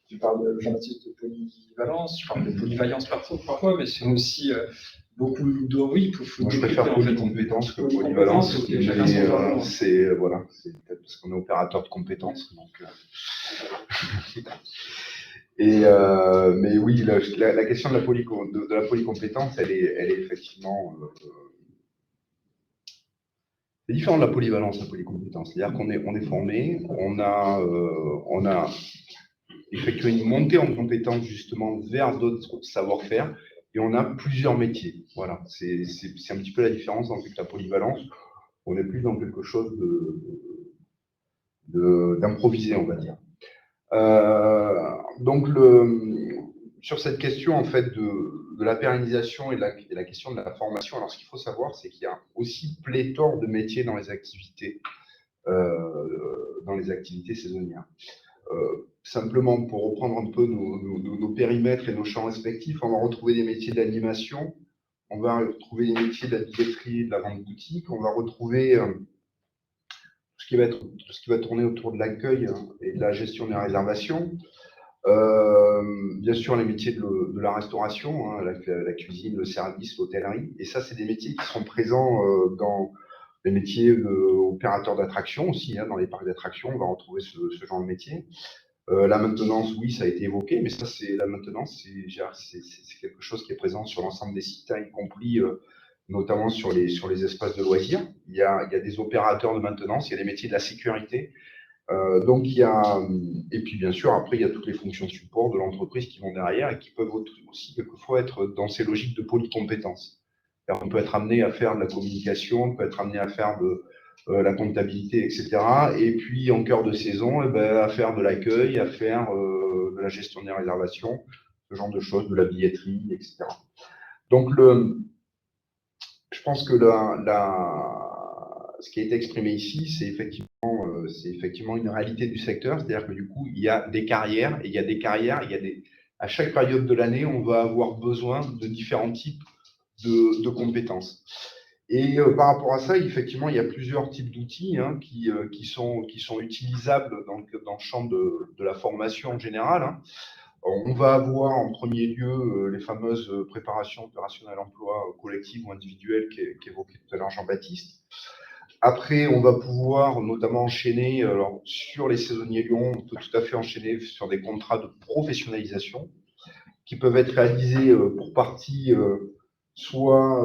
tu parles de Jean-Baptiste de polyvalence, je parle de polyvalence parfois, mais c'est aussi beaucoup de oui, il faut je préfère polycompétence que polyvalence, mais c'est peut-être parce qu'on est opérateur de compétences. Donc, mais oui, la question de la polycompétence, elle est effectivement c'est différent de la polyvalence, la polycompétence. C'est-à-dire qu'on est formé, on a effectué une montée en compétences justement vers d'autres savoir-faire. Et on a plusieurs métiers. Voilà, c'est un petit peu la différence avec la polyvalence. On est plus dans quelque chose d'improvisé, on va dire. Donc, sur cette question en fait de la pérennisation et de la question de la formation, alors ce qu'il faut savoir, c'est qu'il y a aussi pléthore de métiers dans les activités saisonnières. Simplement, pour reprendre un peu nos périmètres et nos champs respectifs, on va retrouver des métiers d'animation, on va retrouver des métiers de la billetterie et de la vente boutique, on va retrouver tout ce qui va tourner autour de l'accueil et de la gestion des réservations. Bien sûr, les métiers de la restauration, la cuisine, le service, l'hôtellerie. Et ça, c'est des métiers qui sont présents dans les métiers opérateurs d'attraction aussi. Dans les parcs d'attraction, on va retrouver ce genre de métier. La maintenance, oui, ça a été évoqué, mais ça, la maintenance, c'est quelque chose qui est présent sur l'ensemble des sites, y compris notamment sur les espaces de loisirs. Il y a des opérateurs de maintenance, il y a des métiers de la sécurité. Donc, et puis bien sûr, après, il y a toutes les fonctions support de l'entreprise qui vont derrière et qui peuvent aussi quelquefois être dans ces logiques de polycompétences. On peut être amené à faire de la communication, on peut être amené à faire de la comptabilité, etc. Et puis, en cœur de saison, à faire de l'accueil, à faire de la gestion des réservations, ce genre de choses, de la billetterie, etc. Donc, je pense que ce qui a été exprimé ici, c'est effectivement une réalité du secteur, c'est-à-dire que du coup, il y a des carrières, à chaque période de l'année, on va avoir besoin de différents types de compétences. Et par rapport à ça, effectivement, il y a plusieurs types d'outils qui sont utilisables dans le champ de la formation en général. On va avoir en premier lieu les fameuses préparations opérationnelles emploi collectives ou individuelles qu'évoquait tout à l'heure Jean-Baptiste. Après, on va pouvoir notamment enchaîner, sur les saisonniers Lyon, on peut tout à fait enchaîner sur des contrats de professionnalisation qui peuvent être réalisés pour partie soit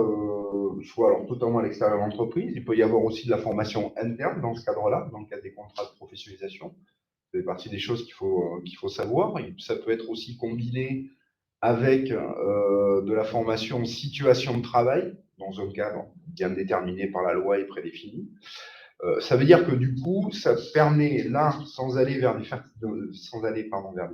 alors totalement à l'extérieur de l'entreprise. Il peut y avoir aussi de la formation interne dans ce cadre-là, dans le cadre des contrats de professionnalisation. Ça fait partie des choses qu'il faut savoir. Et ça peut être aussi combiné avec de la formation situation de travail, dans un cadre bien déterminé par la loi et prédéfini. Ça veut dire que du coup, ça permet là, sans aller vers des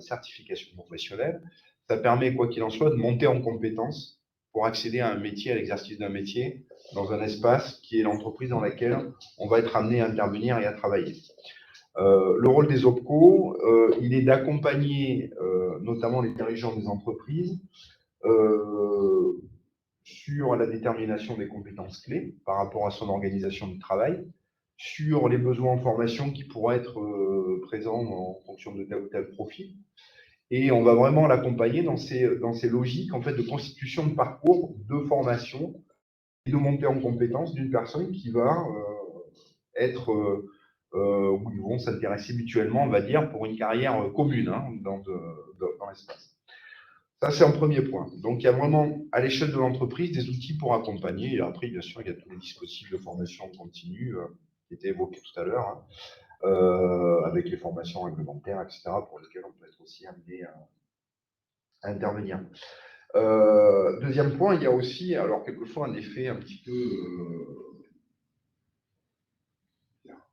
certifications professionnelles, ça permet, quoi qu'il en soit, de monter en compétences pour accéder à un métier, à l'exercice d'un métier, dans un espace qui est l'entreprise dans laquelle on va être amené à intervenir et à travailler. Le rôle des OPCO, il est d'accompagner notamment les dirigeants des entreprises sur la détermination des compétences clés par rapport à son organisation de travail, sur les besoins en formation qui pourraient être présents en fonction de tel ou tel profil. Et on va vraiment l'accompagner dans ces logiques en fait, de constitution de parcours, de formation et de montée en compétences d'une personne qui va être où ils vont s'intéresser mutuellement, on va dire, pour une carrière commune dans l'espace. Ça, c'est un premier point. Donc, il y a vraiment, à l'échelle de l'entreprise, des outils pour accompagner. Et après, bien sûr, il y a tous les dispositifs de formation continue qui étaient évoqués tout à l'heure, avec les formations réglementaires, etc., pour lesquelles on peut être aussi amené à intervenir. Deuxième point, il y a aussi, alors quelquefois, un effet un petit peu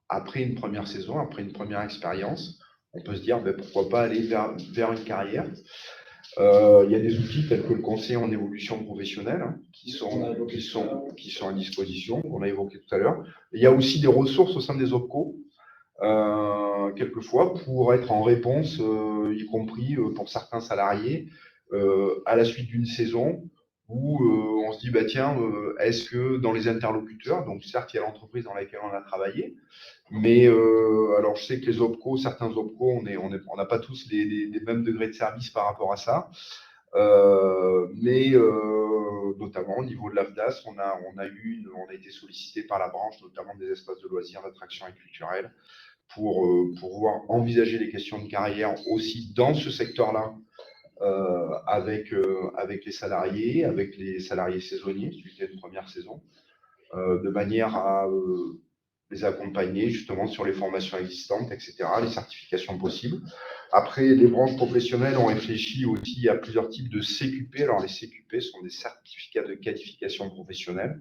après une première saison, après une première expérience, on peut se dire pourquoi pas aller vers une carrière. Il y a des outils tels que le conseil en évolution professionnelle qui sont à disposition, qu'on a évoqué tout à l'heure. Il y a aussi des ressources au sein des OPCO, quelquefois, pour être en réponse, y compris pour certains salariés, à la suite d'une saison où on se dit, tiens, est-ce que dans les interlocuteurs, donc certes, il y a l'entreprise dans laquelle on a travaillé, mais alors je sais que les OPCO, certains OPCO, on n'a pas tous les mêmes degrés de service par rapport à ça, mais notamment au niveau de l'AFDAS, on a été sollicité par la branche, notamment des espaces de loisirs, d'attraction et culturelle, pour pouvoir envisager les questions de carrière aussi dans ce secteur-là, avec les salariés saisonniers, suite à une première saison, de manière à les accompagner justement sur les formations existantes, etc., les certifications possibles. Après, les branches professionnelles ont réfléchi aussi à plusieurs types de CQP. Alors, les CQP sont des certificats de qualification professionnelle,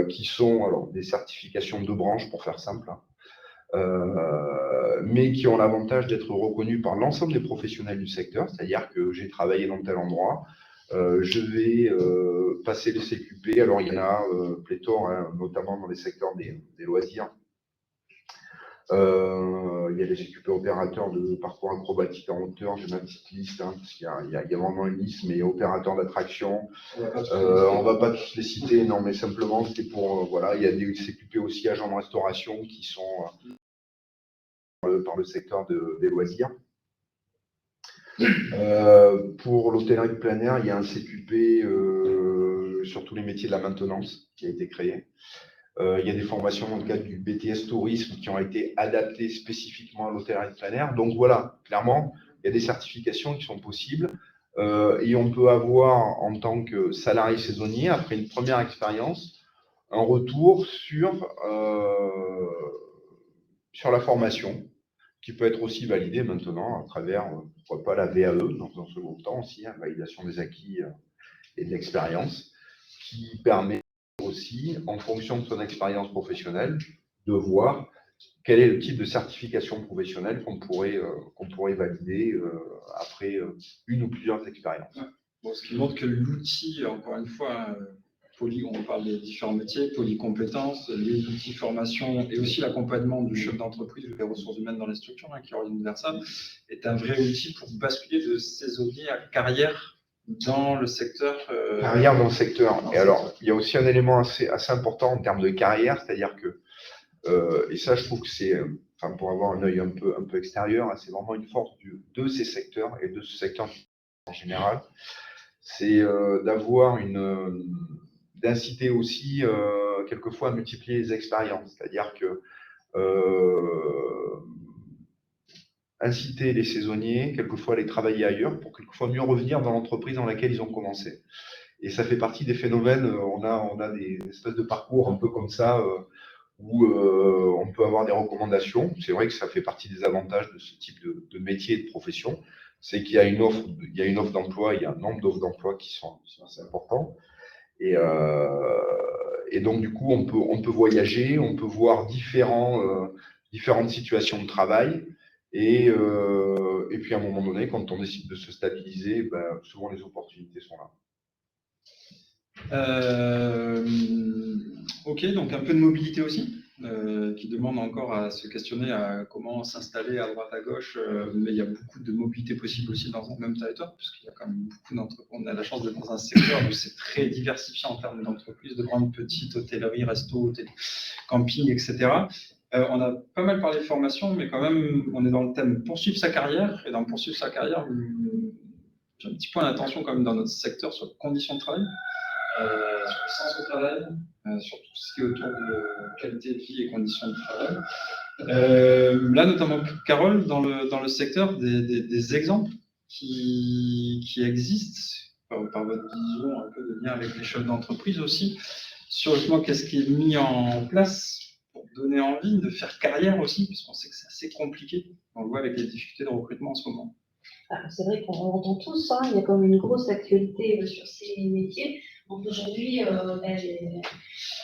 qui sont alors des certifications de branche, pour faire simple, mais qui ont l'avantage d'être reconnus par l'ensemble des professionnels du secteur, c'est-à-dire que j'ai travaillé dans tel endroit, je vais passer les CQP. Alors, il y en a pléthore, notamment dans les secteurs des loisirs. Il y a les CQP opérateurs de parcours acrobatique en hauteur, j'ai ma petite liste, parce qu'il y a vraiment une liste, mais opérateurs d'attraction, on ne va pas tous les citer, non, mais simplement, c'était pour, voilà, il y a des CQP aussi agents de restauration qui sont par le secteur des loisirs. Pour l'hôtellerie de plein air, il y a un CQP sur tous les métiers de la maintenance qui a été créé. Il y a des formations dans le cadre du BTS Tourisme qui ont été adaptées spécifiquement à l'hôtellerie de plein air. Donc voilà, clairement, il y a des certifications qui sont possibles. Et on peut avoir, en tant que salarié saisonnier, après une première expérience, un retour sur la formation, qui peut être aussi validée maintenant à travers, pourquoi pas, la VAE, dans un second temps aussi, validation des acquis et de l'expérience, qui permet aussi, en fonction de son expérience professionnelle, de voir quel est le type de certification professionnelle qu'on pourrait valider après une ou plusieurs expériences. Ouais. Bon, ce qui montre que l'outil, encore une fois, on parle des différents métiers, polycompétences, les outils formation et aussi l'accompagnement du chef d'entreprise ou des ressources humaines dans les structures qui orientent vers ça, est un vrai outil pour basculer de saisonnier à carrière dans le secteur. Carrière dans le secteur. Et alors, il y a aussi un élément assez important en termes de carrière, c'est-à-dire que, et ça, je trouve que c'est, pour avoir un œil un peu extérieur, c'est vraiment une force de ces secteurs et de ce secteur en général, c'est d'avoir d'inciter aussi quelquefois à multiplier les expériences, c'est-à-dire que inciter les saisonniers, quelquefois à les travailler ailleurs, pour quelquefois mieux revenir dans l'entreprise dans laquelle ils ont commencé. Et ça fait partie des phénomènes, on a des espèces de parcours un peu comme ça, où on peut avoir des recommandations. C'est vrai que ça fait partie des avantages de ce type de métier et de profession, c'est qu'il y a une offre d'emploi, il y a un nombre d'offres d'emploi qui sont assez importants. Et donc, du coup, on peut voyager, on peut voir différentes situations de travail. Et puis, à un moment donné, quand on décide de se stabiliser, souvent les opportunités sont là. Ok, donc un peu de mobilité aussi, qui demande encore à se questionner à comment s'installer à droite, à gauche, mais il y a beaucoup de mobilité possible aussi dans un même territoire, parce qu'il y a quand même beaucoup d'entreprises. On a la chance d'être dans un secteur où c'est très diversifié en termes d'entreprises, de grandes, petites, hôtellerie, resto, camping, etc. On a pas mal parlé de formation, mais quand même, on est dans le thème poursuivre sa carrière, et dans poursuivre sa carrière, j'ai un petit point d'attention quand même dans notre secteur sur les conditions de travail. Sur le sens au travail, sur tout ce qui est autour de qualité de vie et conditions de travail. Là, notamment, Carole, dans le secteur, des exemples qui existent, par votre vision un peu de lien avec les chefs d'entreprise aussi, sur justement qu'est-ce qui est mis en place pour donner envie de faire carrière aussi, puisqu'on sait que c'est assez compliqué. On le voit avec les difficultés de recrutement en ce moment. C'est vrai qu'on l'entend tous, hein, il y a quand même une grosse actualité sur ces métiers. Donc aujourd'hui,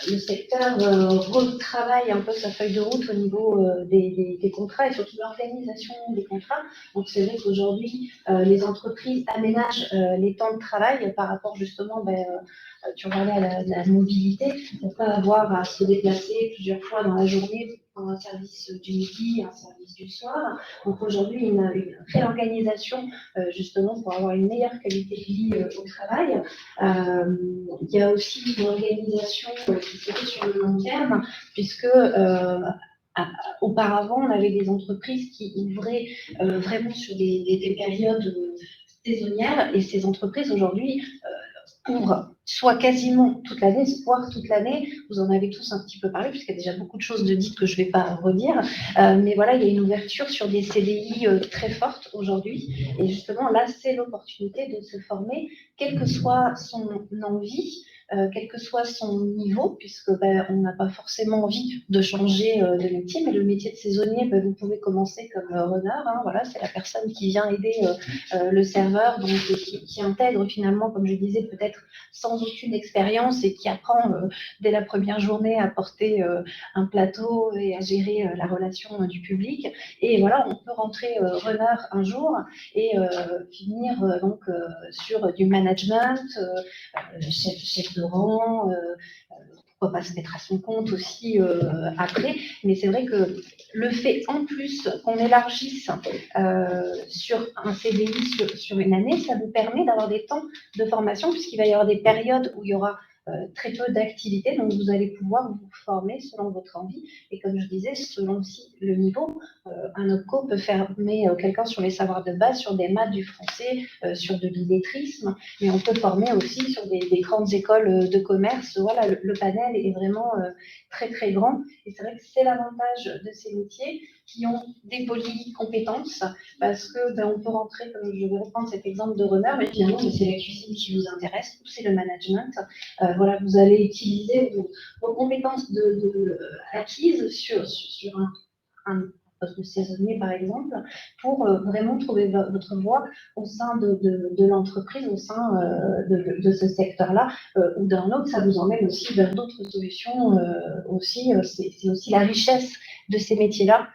le secteur retravaille un peu sa feuille de route au niveau des contrats et surtout l'organisation des contrats. Donc c'est vrai qu'aujourd'hui, les entreprises aménagent les temps de travail par rapport justement, tu parlais à la mobilité, pour pas avoir à se déplacer plusieurs fois dans la journée pour un service du midi, un service du soir. Donc aujourd'hui, une réorganisation justement pour avoir une meilleure qualité de vie au travail. Il y a aussi une organisation qui se fait sur le long terme, puisque auparavant, on avait des entreprises qui ouvraient vraiment sur des périodes saisonnières, et ces entreprises aujourd'hui ouvrent soit quasiment toute l'année, voire toute l'année. Vous en avez tous un petit peu parlé, puisqu'il y a déjà beaucoup de choses de dites que je ne vais pas redire. Mais voilà, il y a une ouverture sur des CDI très forte aujourd'hui. Et justement, là, c'est l'opportunité de se former, quelle que soit son envie, quel que soit son niveau, puisque on n'a pas forcément envie de changer de métier, mais le métier de saisonnier, vous pouvez commencer comme runner, hein, voilà, c'est la personne qui vient aider le serveur, donc qui intègre finalement, comme je disais, peut-être sans aucune expérience et qui apprend dès la première journée à porter un plateau et à gérer la relation du public. Et voilà, on peut rentrer runner un jour et finir donc sur du management, chef de rang, pourquoi pas se mettre à son compte aussi après. Mais c'est vrai que le fait en plus qu'on élargisse sur un CDI sur une année, ça vous permet d'avoir des temps de formation, puisqu'il va y avoir des périodes où il y aura très peu d'activités, donc vous allez pouvoir vous former selon votre envie. Et comme je disais, selon aussi le niveau, un OPCO peut former quelqu'un sur les savoirs de base, sur des maths, du français, sur de l'illettrisme, mais on peut former aussi sur des grandes écoles de commerce. Voilà, le panel est vraiment très très grand. Et c'est vrai que c'est l'avantage de ces métiers qui ont des polycompétences, parce que on peut rentrer, comme je vais reprendre cet exemple de runner, mais finalement c'est la cuisine qui vous intéresse, ou c'est le management. Voilà, vous allez utiliser vos compétences acquises sur un poste de saisonnier, par exemple, pour vraiment trouver votre voie au sein de l'entreprise, au sein de ce secteur-là, ou d'un autre. Ça vous emmène aussi vers d'autres solutions. C'est aussi la richesse de ces métiers-là.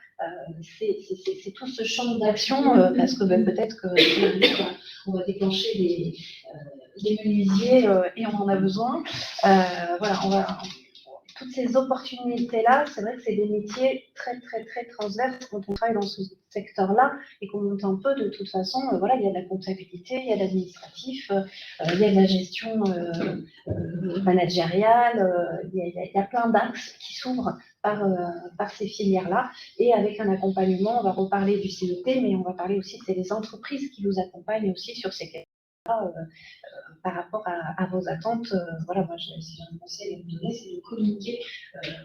C'est tout ce champ d'action, parce que peut-être qu'on va déclencher des menuisiers et on en a besoin. Voilà, toutes ces opportunités-là, c'est vrai que c'est des métiers très, très, très transverses quand on travaille dans ce secteur-là et qu'on monte un peu de toute façon. Voilà, il y a de la comptabilité, il y a de l'administratif, il y a de la gestion managériale, il y a plein d'axes qui s'ouvrent par ces filières-là. Et avec un accompagnement, on va reparler du CET, mais on va parler aussi que c'est les entreprises qui vous accompagnent aussi sur ces questions-là. Par rapport à vos attentes, voilà, moi, si j'ai un conseil à vous donner, c'est de communiquer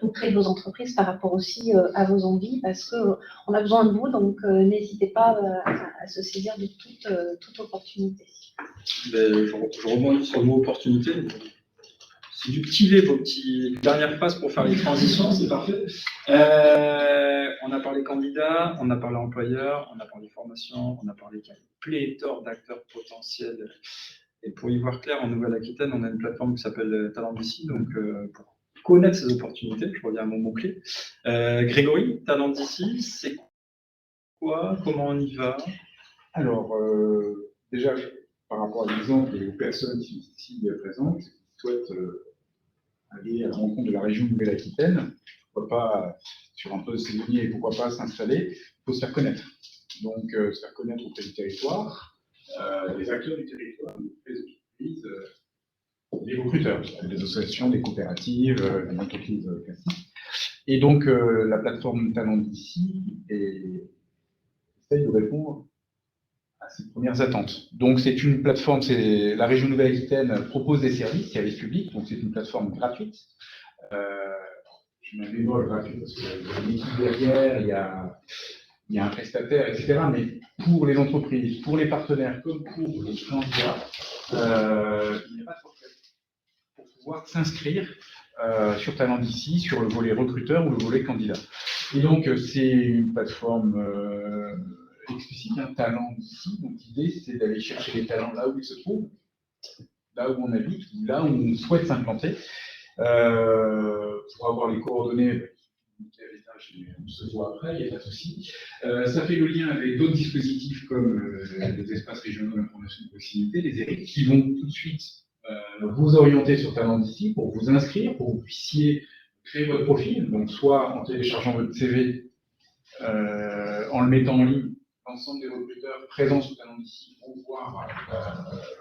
auprès de vos entreprises par rapport aussi à vos envies, parce qu'on a besoin de vous, donc n'hésitez pas à se saisir de toute opportunité. Je rebondis sur le mot opportunité. C'est subtiler vos petites dernières phrases pour faire les transitions, c'est parfait. On a parlé candidats, on a parlé employeurs, on a parlé formation, on a parlé pléthore d'acteurs potentiels. Et pour y voir clair, en Nouvelle-Aquitaine, on a une plateforme qui s'appelle Talent d'ici, donc pour connaître ces opportunités, je reviens à mon mot-clé. Grégory, Talent d'ici, c'est quoi? Comment on y va? Alors, déjà, par rapport à l'exemple et aux personnes qui sont ici présentes, qui souhaitent aller à la rencontre de la région Nouvelle-Aquitaine, pourquoi pas sur un poste saisonnier et pourquoi pas s'installer, il faut se faire connaître. Donc, se faire connaître auprès du territoire, les acteurs du territoire, les entreprises, les recruteurs, les associations, les coopératives, les entreprises classiques. Et donc, la plateforme Talent d'ici essaye de répondre à ces premières attentes. Donc, c'est une plateforme, la région Nouvelle-Aquitaine propose des services publics, donc c'est une plateforme gratuite. Je je mets un bémol gratuit parce qu'il y a une équipe derrière, il y a un prestataire, etc. Mais pour les entreprises, pour les partenaires, comme pour les candidats, il n'y a pas de forfait pour pouvoir s'inscrire sur Talent d'ici, sur le volet recruteur ou le volet candidat. Et donc, c'est une plateforme explicite, un Talent d'ici. Donc, l'idée, c'est d'aller chercher les talents là où ils se trouvent, là où on habite, ou là où on souhaite s'implanter, pour avoir les coordonnées. On se voit après, il n'y a pas de souci. Ça fait le lien avec d'autres dispositifs comme les espaces régionaux d'information de proximité, les ERIC, qui vont tout de suite vous orienter sur Talent d'ici pour vous inscrire, pour que vous puissiez créer votre profil, donc soit en téléchargeant votre CV, en le mettant en ligne, l'ensemble des recruteurs présents sur Talent d'ici vont voir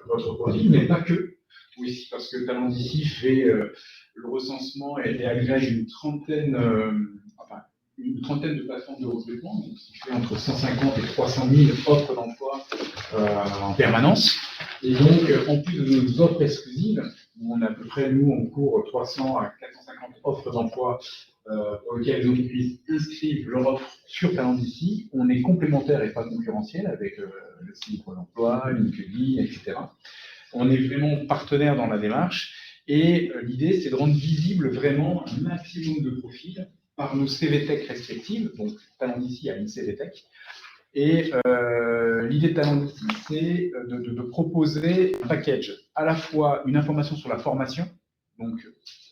votre profil, mais pas que. Oui, parce que Talent d'ici fait le recensement et agrège une trentaine de plateformes de recrutement, donc ce qui fait entre 150 et 300 000 offres d'emploi en permanence. Et donc, en plus de nos offres exclusives, où on a à peu près, nous, en cours 300 à 450 offres d'emploi pour lesquelles les entreprises inscrivent leur offre sur Talent d'ici, on est complémentaire et pas concurrentiel avec le site Pôle emploi, LinkedIn, etc. On est vraiment partenaire dans la démarche. Et l'idée, c'est de rendre visible vraiment un maximum de profils par nos CVTech respectives. Donc, Talent d'ici a une CVTech. Et l'idée de Talent d'ici, c'est de proposer un package, à la fois une information sur la formation. Donc,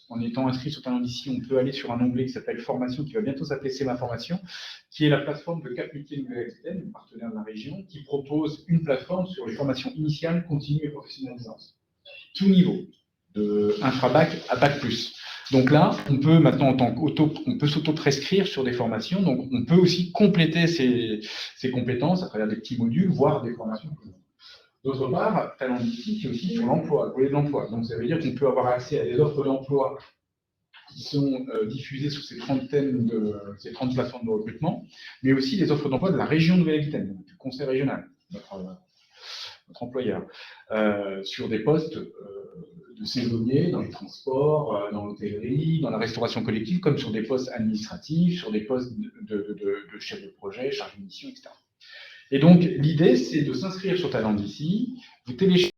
en étant inscrit sur Talent d'ici, on peut aller sur un onglet qui s'appelle Formation, qui va bientôt s'appeler C'est ma formation, qui est la plateforme de Cap Métiers Nouvelle-Aquitaine, partenaire de la région, qui propose une plateforme sur les formations initiales, continues et professionnalisantes. Tout niveau, de infra-bac à bac+. Donc là, on peut maintenant, en tant on peut s'auto-prescrire sur des formations, donc on peut aussi compléter ses compétences à travers des petits modules, voire des formations. D'autre part, Talent d'ici, c'est aussi sur l'emploi, le volet de l'emploi. Donc ça veut dire qu'on peut avoir accès à des offres d'emploi qui sont diffusées sur ces 30 plateformes de recrutement, mais aussi des offres d'emploi de la région de Nouvelle-Aquitaine, du conseil régional, notre employeur, sur des postes de saisonniers dans les transports, dans l'hôtellerie, dans la restauration collective, comme sur des postes administratifs, sur des postes de chef de projet, chargé de mission, etc. Et donc, l'idée, c'est de s'inscrire sur Talent d'ici, vous téléchargez.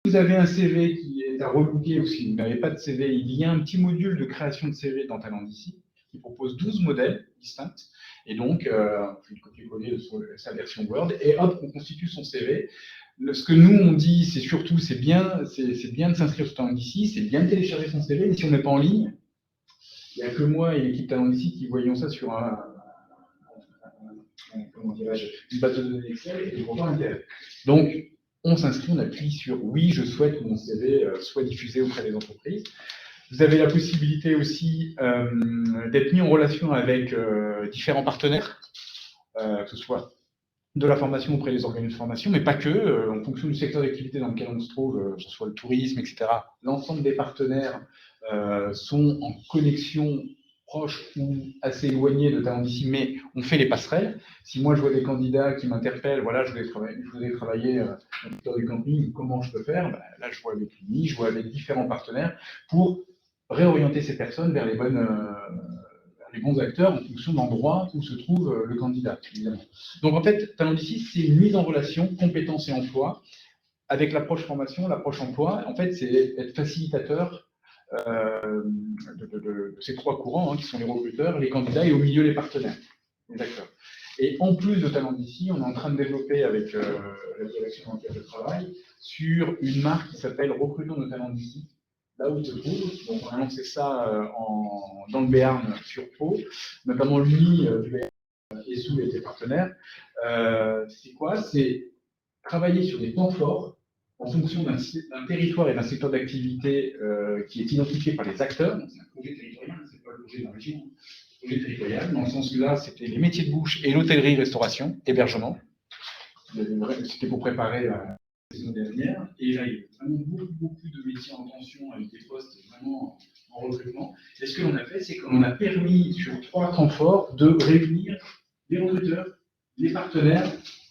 Si vous avez un CV qui est à relooker ou si vous n'avez pas de CV, il y a un petit module de création de CV dans Talent d'ici qui propose 12 modèles distincts. Et donc, on fait une copier-coller sur sa version Word et hop, on constitue son CV. Ce que nous, on dit, c'est surtout, c'est bien de s'inscrire sur Talent d'ici, c'est bien de télécharger son CV, mais si on n'est pas en ligne, il n'y a que moi et l'équipe Talent d'ici qui voyons ça sur une base de données Excel et des programmes internes. Donc, on s'inscrit, on appuie sur « Oui, je souhaite que mon CV soit diffusé auprès des entreprises ». Vous avez la possibilité aussi d'être mis en relation avec différents partenaires, que ce soit de la formation auprès des organismes de formation, mais pas que, en fonction du secteur d'activité dans lequel on se trouve, que ce soit le tourisme, etc. L'ensemble des partenaires sont en connexion proche ou assez éloigné de Talent d'ici, mais on fait les passerelles. Si moi je vois des candidats qui m'interpellent, voilà, je voudrais travailler dans le secteur du camping, comment je peux faire? Là, je vois avec l'UNI, je vois avec différents partenaires pour réorienter ces personnes vers les bons acteurs en fonction de l'endroit où se trouve le candidat, évidemment. Donc en fait, Talent d'ici, c'est une mise en relation compétences et emploi avec l'approche formation, l'approche emploi. En fait, c'est être facilitateur de ces trois courants, qui sont les recruteurs, les candidats et au milieu les partenaires, les acteurs. Et en plus de Talent d'ici, on est en train de développer avec la direction dans laquelle je travaille sur une marque qui s'appelle Recrutons de Talent d'ici, là où il se trouve. Donc on a lancé ça dans le Béarn sur Pau, notamment l'UNI du Béarn et sous était partenaire. C'est quoi? C'est travailler sur des temps forts en fonction d'un territoire et d'un secteur d'activité qui est identifié par les acteurs. Donc c'est un projet territorial, c'est pas le projet de la région, c'est un projet territorial. Dans ce sens-là, c'était les métiers de bouche et l'hôtellerie-restauration, hébergement. C'était pour préparer la saison dernière. Et là, il y a vraiment beaucoup de métiers en tension avec des postes vraiment en recrutement. Et ce que l'on a fait, c'est qu'on a permis sur 3 temps forts de réunir les recruteurs, les partenaires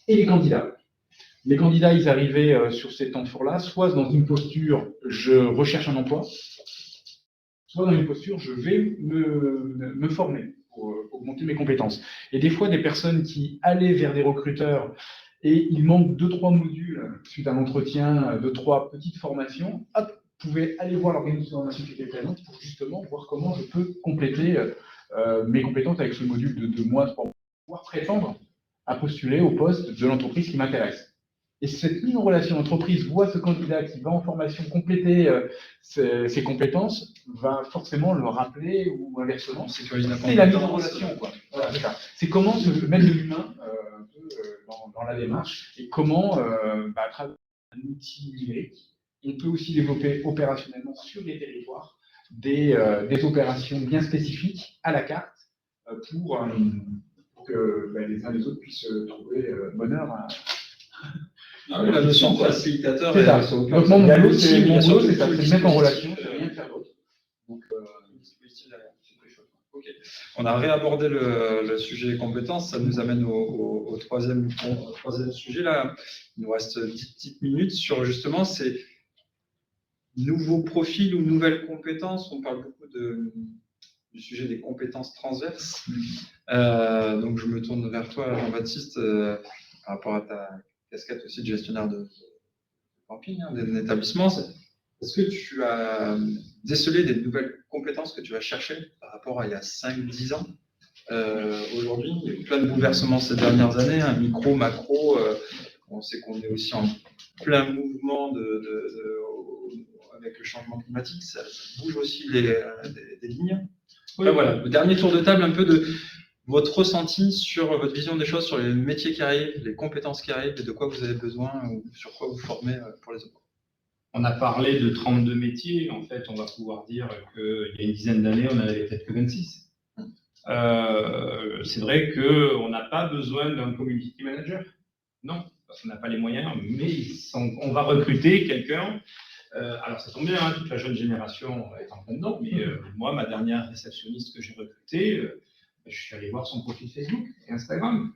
et les candidats. Les candidats, ils arrivaient sur ces temps forts-là, soit dans une posture « je recherche un emploi », soit dans une posture, je vais me former pour augmenter mes compétences. Et des fois, des personnes qui allaient vers des recruteurs et il manque 2-3 modules suite à l'entretien, 2-3 petites formations, hop, pouvaient aller voir l'organisation de formation qui était présente pour justement voir comment je peux compléter mes compétences avec ce module de 2 mois, 3 mois, pour pouvoir prétendre à postuler au poste de l'entreprise qui m'intéresse. Et cette mise en relation, l'entreprise voit ce candidat qui va en formation compléter ses compétences, va forcément le rappeler ou inversement. C'est la mise en relation, quoi. Voilà, c'est comment se mettre de l'humain un peu dans la démarche et comment, à travers un outil numérique, on peut aussi développer opérationnellement sur les territoires des opérations bien spécifiques à la carte pour que les uns et les autres puissent trouver bonheur à. La notion de facilitateur. C'est ça. Donc mon boulot, c'est ça, c'est de mettre en relation, c'est rien faire d'autre. Donc, ok. On a réabordé le sujet des compétences, ça nous amène au troisième sujet là. Il nous reste 10 petites minutes sur justement ces nouveaux profils ou nouvelles compétences. On parle beaucoup du sujet des compétences transverses. Donc je me tourne vers toi, Jean-Baptiste, par rapport à ta casquette aussi de gestionnaire de camping, d'un établissement. Est-ce que tu as décelé des nouvelles compétences que tu vas chercher par rapport à il y a 5-10 ans aujourd'hui? Il y a eu plein de bouleversements ces dernières années, micro, macro. On sait qu'on est aussi en plein mouvement avec le changement climatique. Ça bouge aussi des lignes. Oui, voilà, le dernier tour de table, un peu de votre ressenti sur votre vision des choses, sur les métiers qui arrivent, les compétences qui arrivent et de quoi vous avez besoin ou sur quoi vous formez pour les autres. On a parlé de 32 métiers. En fait, on va pouvoir dire qu'il y a une dizaine d'années, on n'avait peut-être que 26. C'est vrai qu'on n'a pas besoin d'un community manager. Non, parce qu'on n'a pas les moyens, mais on va recruter quelqu'un. Alors, ça tombe bien, toute la jeune génération est en plein dedans, mais moi, ma dernière réceptionniste que j'ai recrutée, je suis allé voir son profil Facebook et Instagram.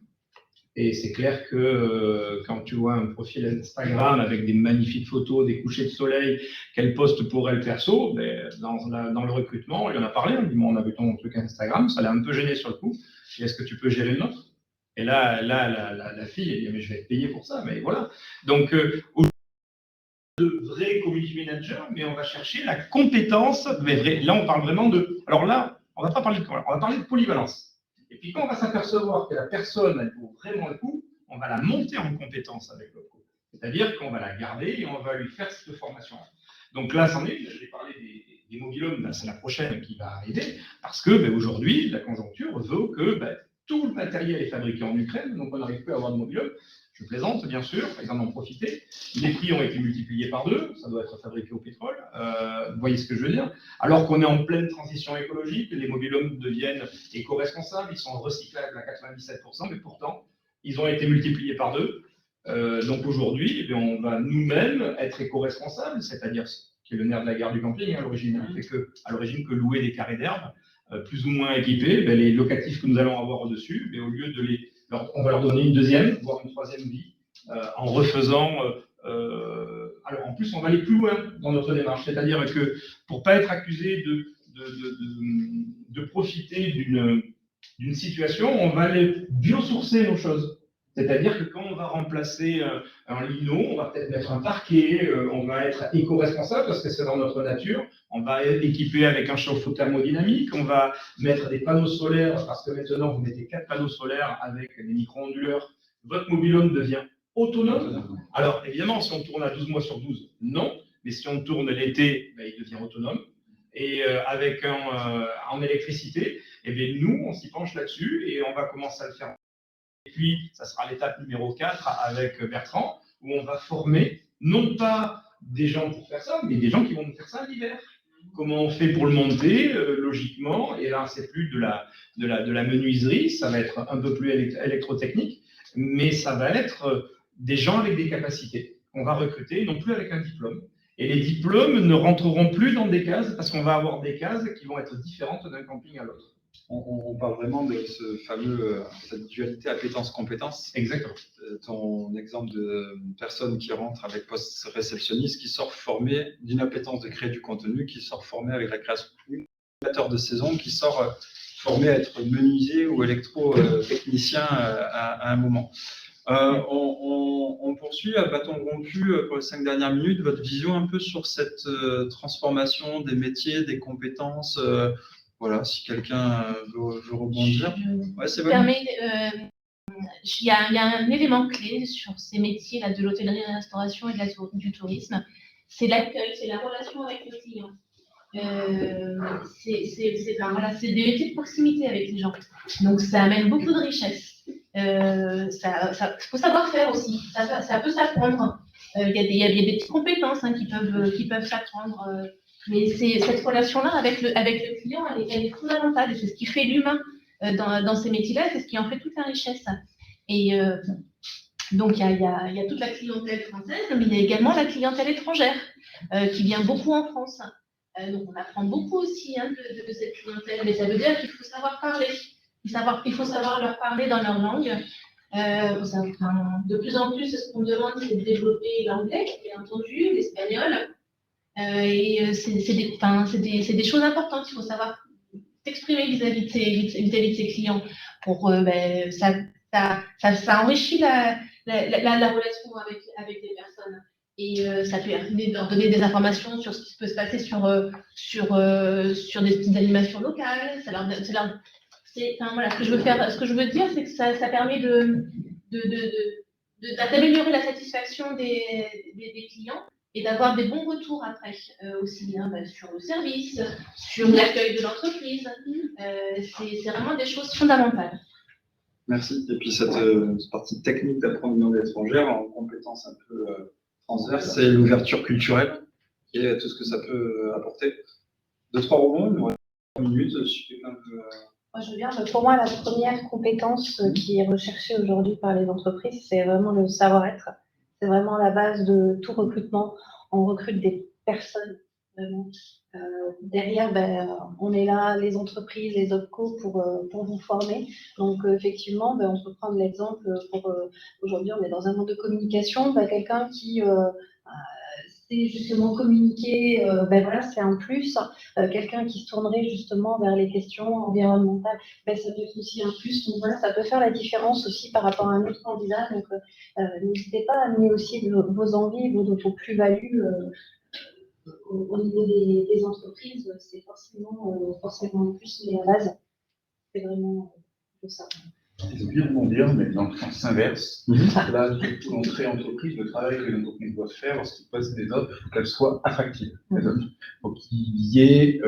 Et c'est clair que quand tu vois un profil Instagram avec des magnifiques photos, des couchers de soleil, qu'elle poste pour elle perso, dans le recrutement, il en a parlé, on lui dit, on a vu ton truc Instagram, ça l'a un peu gêné sur le coup. Et est-ce que tu peux gérer le nôtre? Et là, la fille, elle dit, mais je vais être payée pour ça, mais voilà. Donc, de vrais community managers, mais on va chercher la compétence, mais vrai. Là, on parle vraiment de. Alors là, on va pas parler on va parler de polyvalence. Et puis quand on va s'apercevoir que la personne, elle vaut vraiment le coup, on va la monter en compétence avec le coup. C'est-à-dire qu'on va la garder et on va lui faire cette formation. Donc là, c'en est, je vais parler des mobilhomes, c'est la prochaine qui va arriver, parce que aujourd'hui, la conjoncture veut que tout le matériel est fabriqué en Ukraine, donc on n'arrive plus à avoir de mobilhomes. Je plaisante, bien sûr, ils en ont profité. Les prix ont été multipliés par 2, ça doit être fabriqué au pétrole. Vous voyez ce que je veux dire? Alors qu'on est en pleine transition écologique, les mobilhomes deviennent éco-responsables, ils sont recyclables à 97%, mais pourtant, ils ont été multipliés par 2. Donc aujourd'hui, on va nous-mêmes être éco-responsables, c'est-à-dire ce qui est le nerf de la guerre du camping à l'origine. À l'origine que louer des carrés d'herbe, plus ou moins équipés, les locatifs que nous allons avoir au-dessus, au lieu de on va leur donner une deuxième, voire une troisième vie, en refaisant. Alors en plus, on va aller plus loin dans notre démarche, c'est-à-dire que pour ne pas être accusé de profiter d'une situation, on va aller biosourcer nos choses. C'est-à-dire que quand on va remplacer un lino, on va peut-être mettre un parquet, on va être éco-responsable parce que c'est dans notre nature, on va être équipé avec un chauffe-eau thermodynamique, on va mettre des panneaux solaires parce que maintenant vous mettez 4 panneaux solaires avec des micro-onduleurs, votre mobilhome devient autonome. Alors évidemment, si on tourne à 12 mois sur 12, non, mais si on tourne l'été, il devient autonome. Et avec en électricité, nous, on s'y penche là-dessus et on va commencer à le faire. Et puis, ça sera l'étape numéro 4 avec Bertrand, où on va former non pas des gens pour faire ça, mais des gens qui vont nous faire ça l'hiver. Comment on fait pour le monter, logiquement, et là, c'est plus de la menuiserie, ça va être un peu plus électrotechnique, mais ça va être des gens avec des capacités. On va recruter, non plus avec un diplôme. Et les diplômes ne rentreront plus dans des cases, parce qu'on va avoir des cases qui vont être différentes d'un camping à l'autre. On parle vraiment de cette dualité appétence-compétence. Exactement. Ton exemple de personne qui rentre avec poste réceptionniste, qui sort formé d'une appétence de créer du contenu, qui sort formé avec la création de créateur de saison, qui sort formé à être menuisier ou électro-technicien à un moment. On poursuit à bâton rompu pour les 5 dernières minutes, votre vision un peu sur cette transformation des métiers, des compétences. Voilà, si quelqu'un veut rebondir. Ouais, c'est bon. Il y a un élément clé sur ces métiers-là de l'hôtellerie, de la restauration et du tourisme, c'est l'accueil, c'est la relation avec le client. C'est des métiers de proximité avec les gens. Donc ça amène beaucoup de richesse. Il faut savoir faire aussi. Ça peut s'apprendre. Il y a des petites compétences qui peuvent s'apprendre. Mais cette relation-là avec le client, elle est fondamentale. C'est ce qui fait l'humain dans ces métiers-là, c'est ce qui en fait toute la richesse. Et donc, il y a toute la clientèle française, mais il y a également la clientèle étrangère qui vient beaucoup en France. Donc, on apprend beaucoup aussi de cette clientèle, mais ça veut dire qu'il faut savoir parler. Il faut savoir leur parler dans leur langue. De plus en plus, ce qu'on demande, c'est de développer l'anglais, bien entendu, l'espagnol. C'est des choses importantes. Il faut savoir s'exprimer vis-à-vis de ses clients. Ça enrichit la relation avec les personnes. Et ça permet de leur donner des informations sur ce qui peut se passer sur des petites animations locales. Ce que je veux dire, c'est que ça permet d'améliorer la satisfaction des clients et d'avoir des bons retours après, aussi bien sur le service, sur l'accueil de l'entreprise. C'est vraiment des choses fondamentales. Merci. Et puis cette partie technique d'apprendre une langue étrangère en compétences un peu transverses, c'est l'ouverture culturelle et tout ce que ça peut apporter. 2-3 rebonds, il nous reste 3 minutes. Si quelqu'un veut... Moi, je veux bien. Pour moi, la première compétence qui est recherchée aujourd'hui par les entreprises, c'est vraiment le savoir-être. C'est vraiment la base de tout recrutement. On recrute des personnes, vraiment. Derrière, on est là, les entreprises, les OPCO, pour vous former. Donc, effectivement, on peut prendre l'exemple aujourd'hui, on est dans un monde de communication. Quelqu'un qui sait justement communiquer, voilà, c'est un plus. Quelqu'un qui se tournerait justement vers les questions environnementales, ça peut être aussi un plus. Donc, voilà, ça peut faire la différence aussi par rapport à un autre candidat. Donc, n'hésitez pas à amener aussi vos envies, vos plus-values. Au niveau des entreprises, c'est forcément un plus, mais à la base, c'est vraiment ça. J'ai oublié de rebondir, mais dans le sens inverse, là, toute entrée entreprise, le travail que les entreprises doivent faire lorsqu'ils postent des offres, il faut qu'elles soient attractives. Les offres. Il faut qu'il y ait,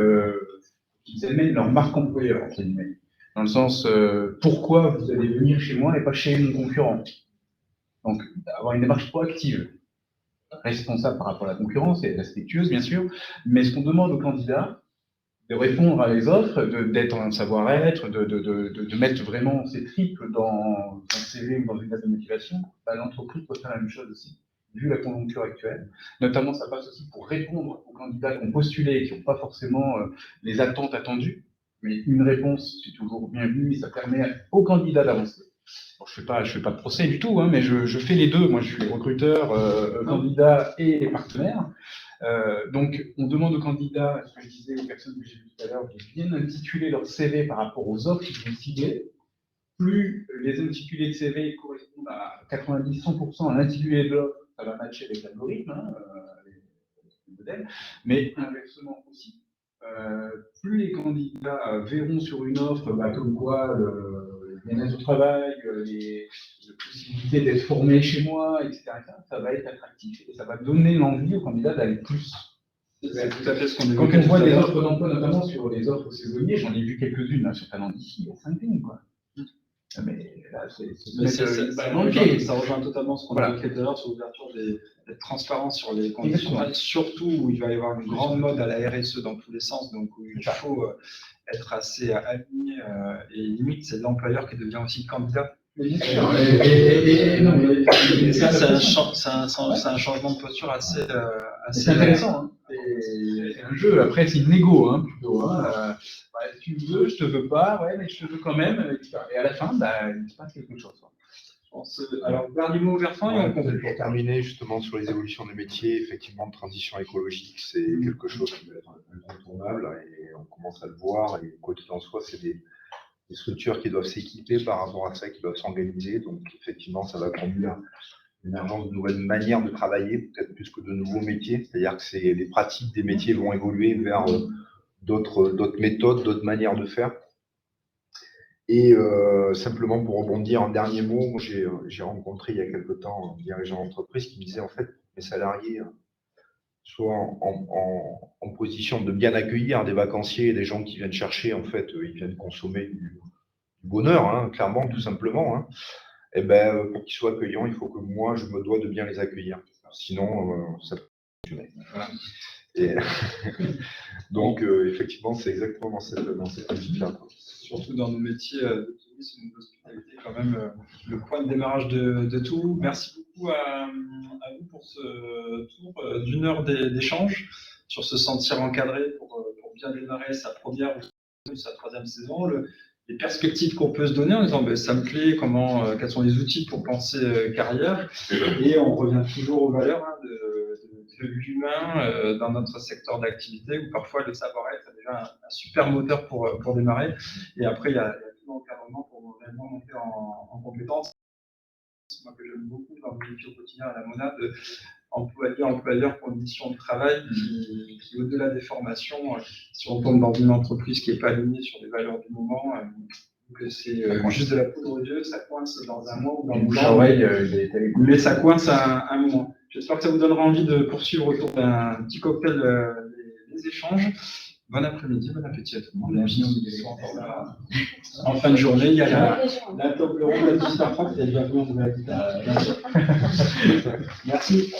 qu'ils amènent leur marque employeur, entre guillemets. Dans le sens, pourquoi vous allez venir chez moi et pas chez mon concurrent? Donc, avoir une démarche proactive, responsable par rapport à la concurrence et respectueuse, bien sûr, mais ce qu'on demande aux candidats, de répondre à les offres, d'être en savoir-être, de mettre vraiment ses tripes dans un CV ou dans une lettre de motivation, l'entreprise peut faire la même chose aussi, vu la conjoncture actuelle. Notamment, ça passe aussi pour répondre aux candidats qui ont postulé et qui n'ont pas forcément les attentes attendues, mais une réponse, c'est toujours bienvenu, et ça permet aux candidats d'avancer. Bon, je fais pas de procès du tout, mais je fais les deux. Moi, je suis recruteur, candidat et partenaire. Donc, on demande aux candidats, ce que je disais aux personnes que j'ai vues tout à l'heure, de bien intituler leur CV par rapport aux offres qu'ils vont cibler. Plus les intitulés de CV correspondent à 90-100% à l'intitulé de l'offre, ça va matcher avec l'algorithme, les modèles, mais inversement aussi. Plus les candidats verront sur une offre comme quoi le bien-être au travail, les possibilités d'être formé chez moi, etc., ça va être attractif et ça va donner l'envie aux candidats d'aller plus. C'est tout à fait ce qu'on Quand on voit des offres d'emploi, notamment sur les offres saisonniers, j'en ai vu quelques-unes sur Talent d'ici, il y a 5 lignes, quoi. Mais là, ça rejoint totalement ce qu'on a écrit tout à l'heure sur l'ouverture des transparences sur les conditions, surtout où il va y avoir une grande mode à la RSE dans tous les sens, donc où il faut être assez aligné et limite c'est l'employeur qui devient aussi candidat. Et ça, c'est un changement de posture assez intéressant. C'est un jeu, après c'est une négo, hein, plutôt. Hein. Ouais, tu me veux, je te veux pas, ouais, mais je te veux quand même. Et à la fin, il se passe quelque chose. Alors, dernier mot, Bertrand, et on conclut. Pour terminer justement sur les évolutions des métiers, effectivement, de transition écologique, c'est quelque chose qui va être incontournable et on commence à le voir. Et quoi qu'il en soit, c'est des structures qui doivent s'équiper par rapport à ça, qui doivent s'organiser. Donc, effectivement, ça va conduire à l'émergence de nouvelles manières de travailler, peut-être plus que de nouveaux métiers. C'est-à-dire que les pratiques des métiers vont évoluer vers d'autres méthodes, d'autres manières de faire. Et simplement pour rebondir en dernier mot, j'ai rencontré il y a quelque temps un dirigeant d'entreprise qui me disait en fait, mes salariés soient en position de bien accueillir des vacanciers, des gens qui viennent chercher, en fait, ils viennent consommer du bonheur, hein, clairement, tout simplement. Hein. Et ben, pour qu'ils soient accueillants, il faut que moi, je me dois de bien les accueillir. Sinon, ça peut fonctionner. Voilà. Et donc, effectivement, c'est exactement dans cette logique-là. Surtout dans nos métiers de tourisme et d'hospitalité, quand même le point de démarrage de tout. Merci beaucoup à vous pour ce tour d'une heure d'échange sur se sentir encadré pour bien démarrer sa première ou sa troisième saison. Les perspectives qu'on peut se donner en disant ça me plaît, quels sont les outils pour penser carrière. Et on revient toujours aux valeurs de l'humain dans notre secteur d'activité où parfois le savoir-être est déjà un super moteur pour démarrer. Et après, il y a tout l'encadrement pour réellement monter en compétences. Moi que j'aime beaucoup dans le métier au quotidien à la Monade, employeur, conditions de travail qui au-delà des formations, si on tombe dans une entreprise qui n'est pas alignée sur les valeurs du moment, que c'est juste de la poudre aux yeux, ça coince dans un mois ou dans le mois, mais ça coince un moment. J'espère que ça vous donnera envie de poursuivre autour d'un petit cocktail les échanges. Bon après-midi, bon appétit à tout le monde. Merci. En fin de journée, il y a la table ronde à 18h30, il y a déjà bien de la guitare. Merci.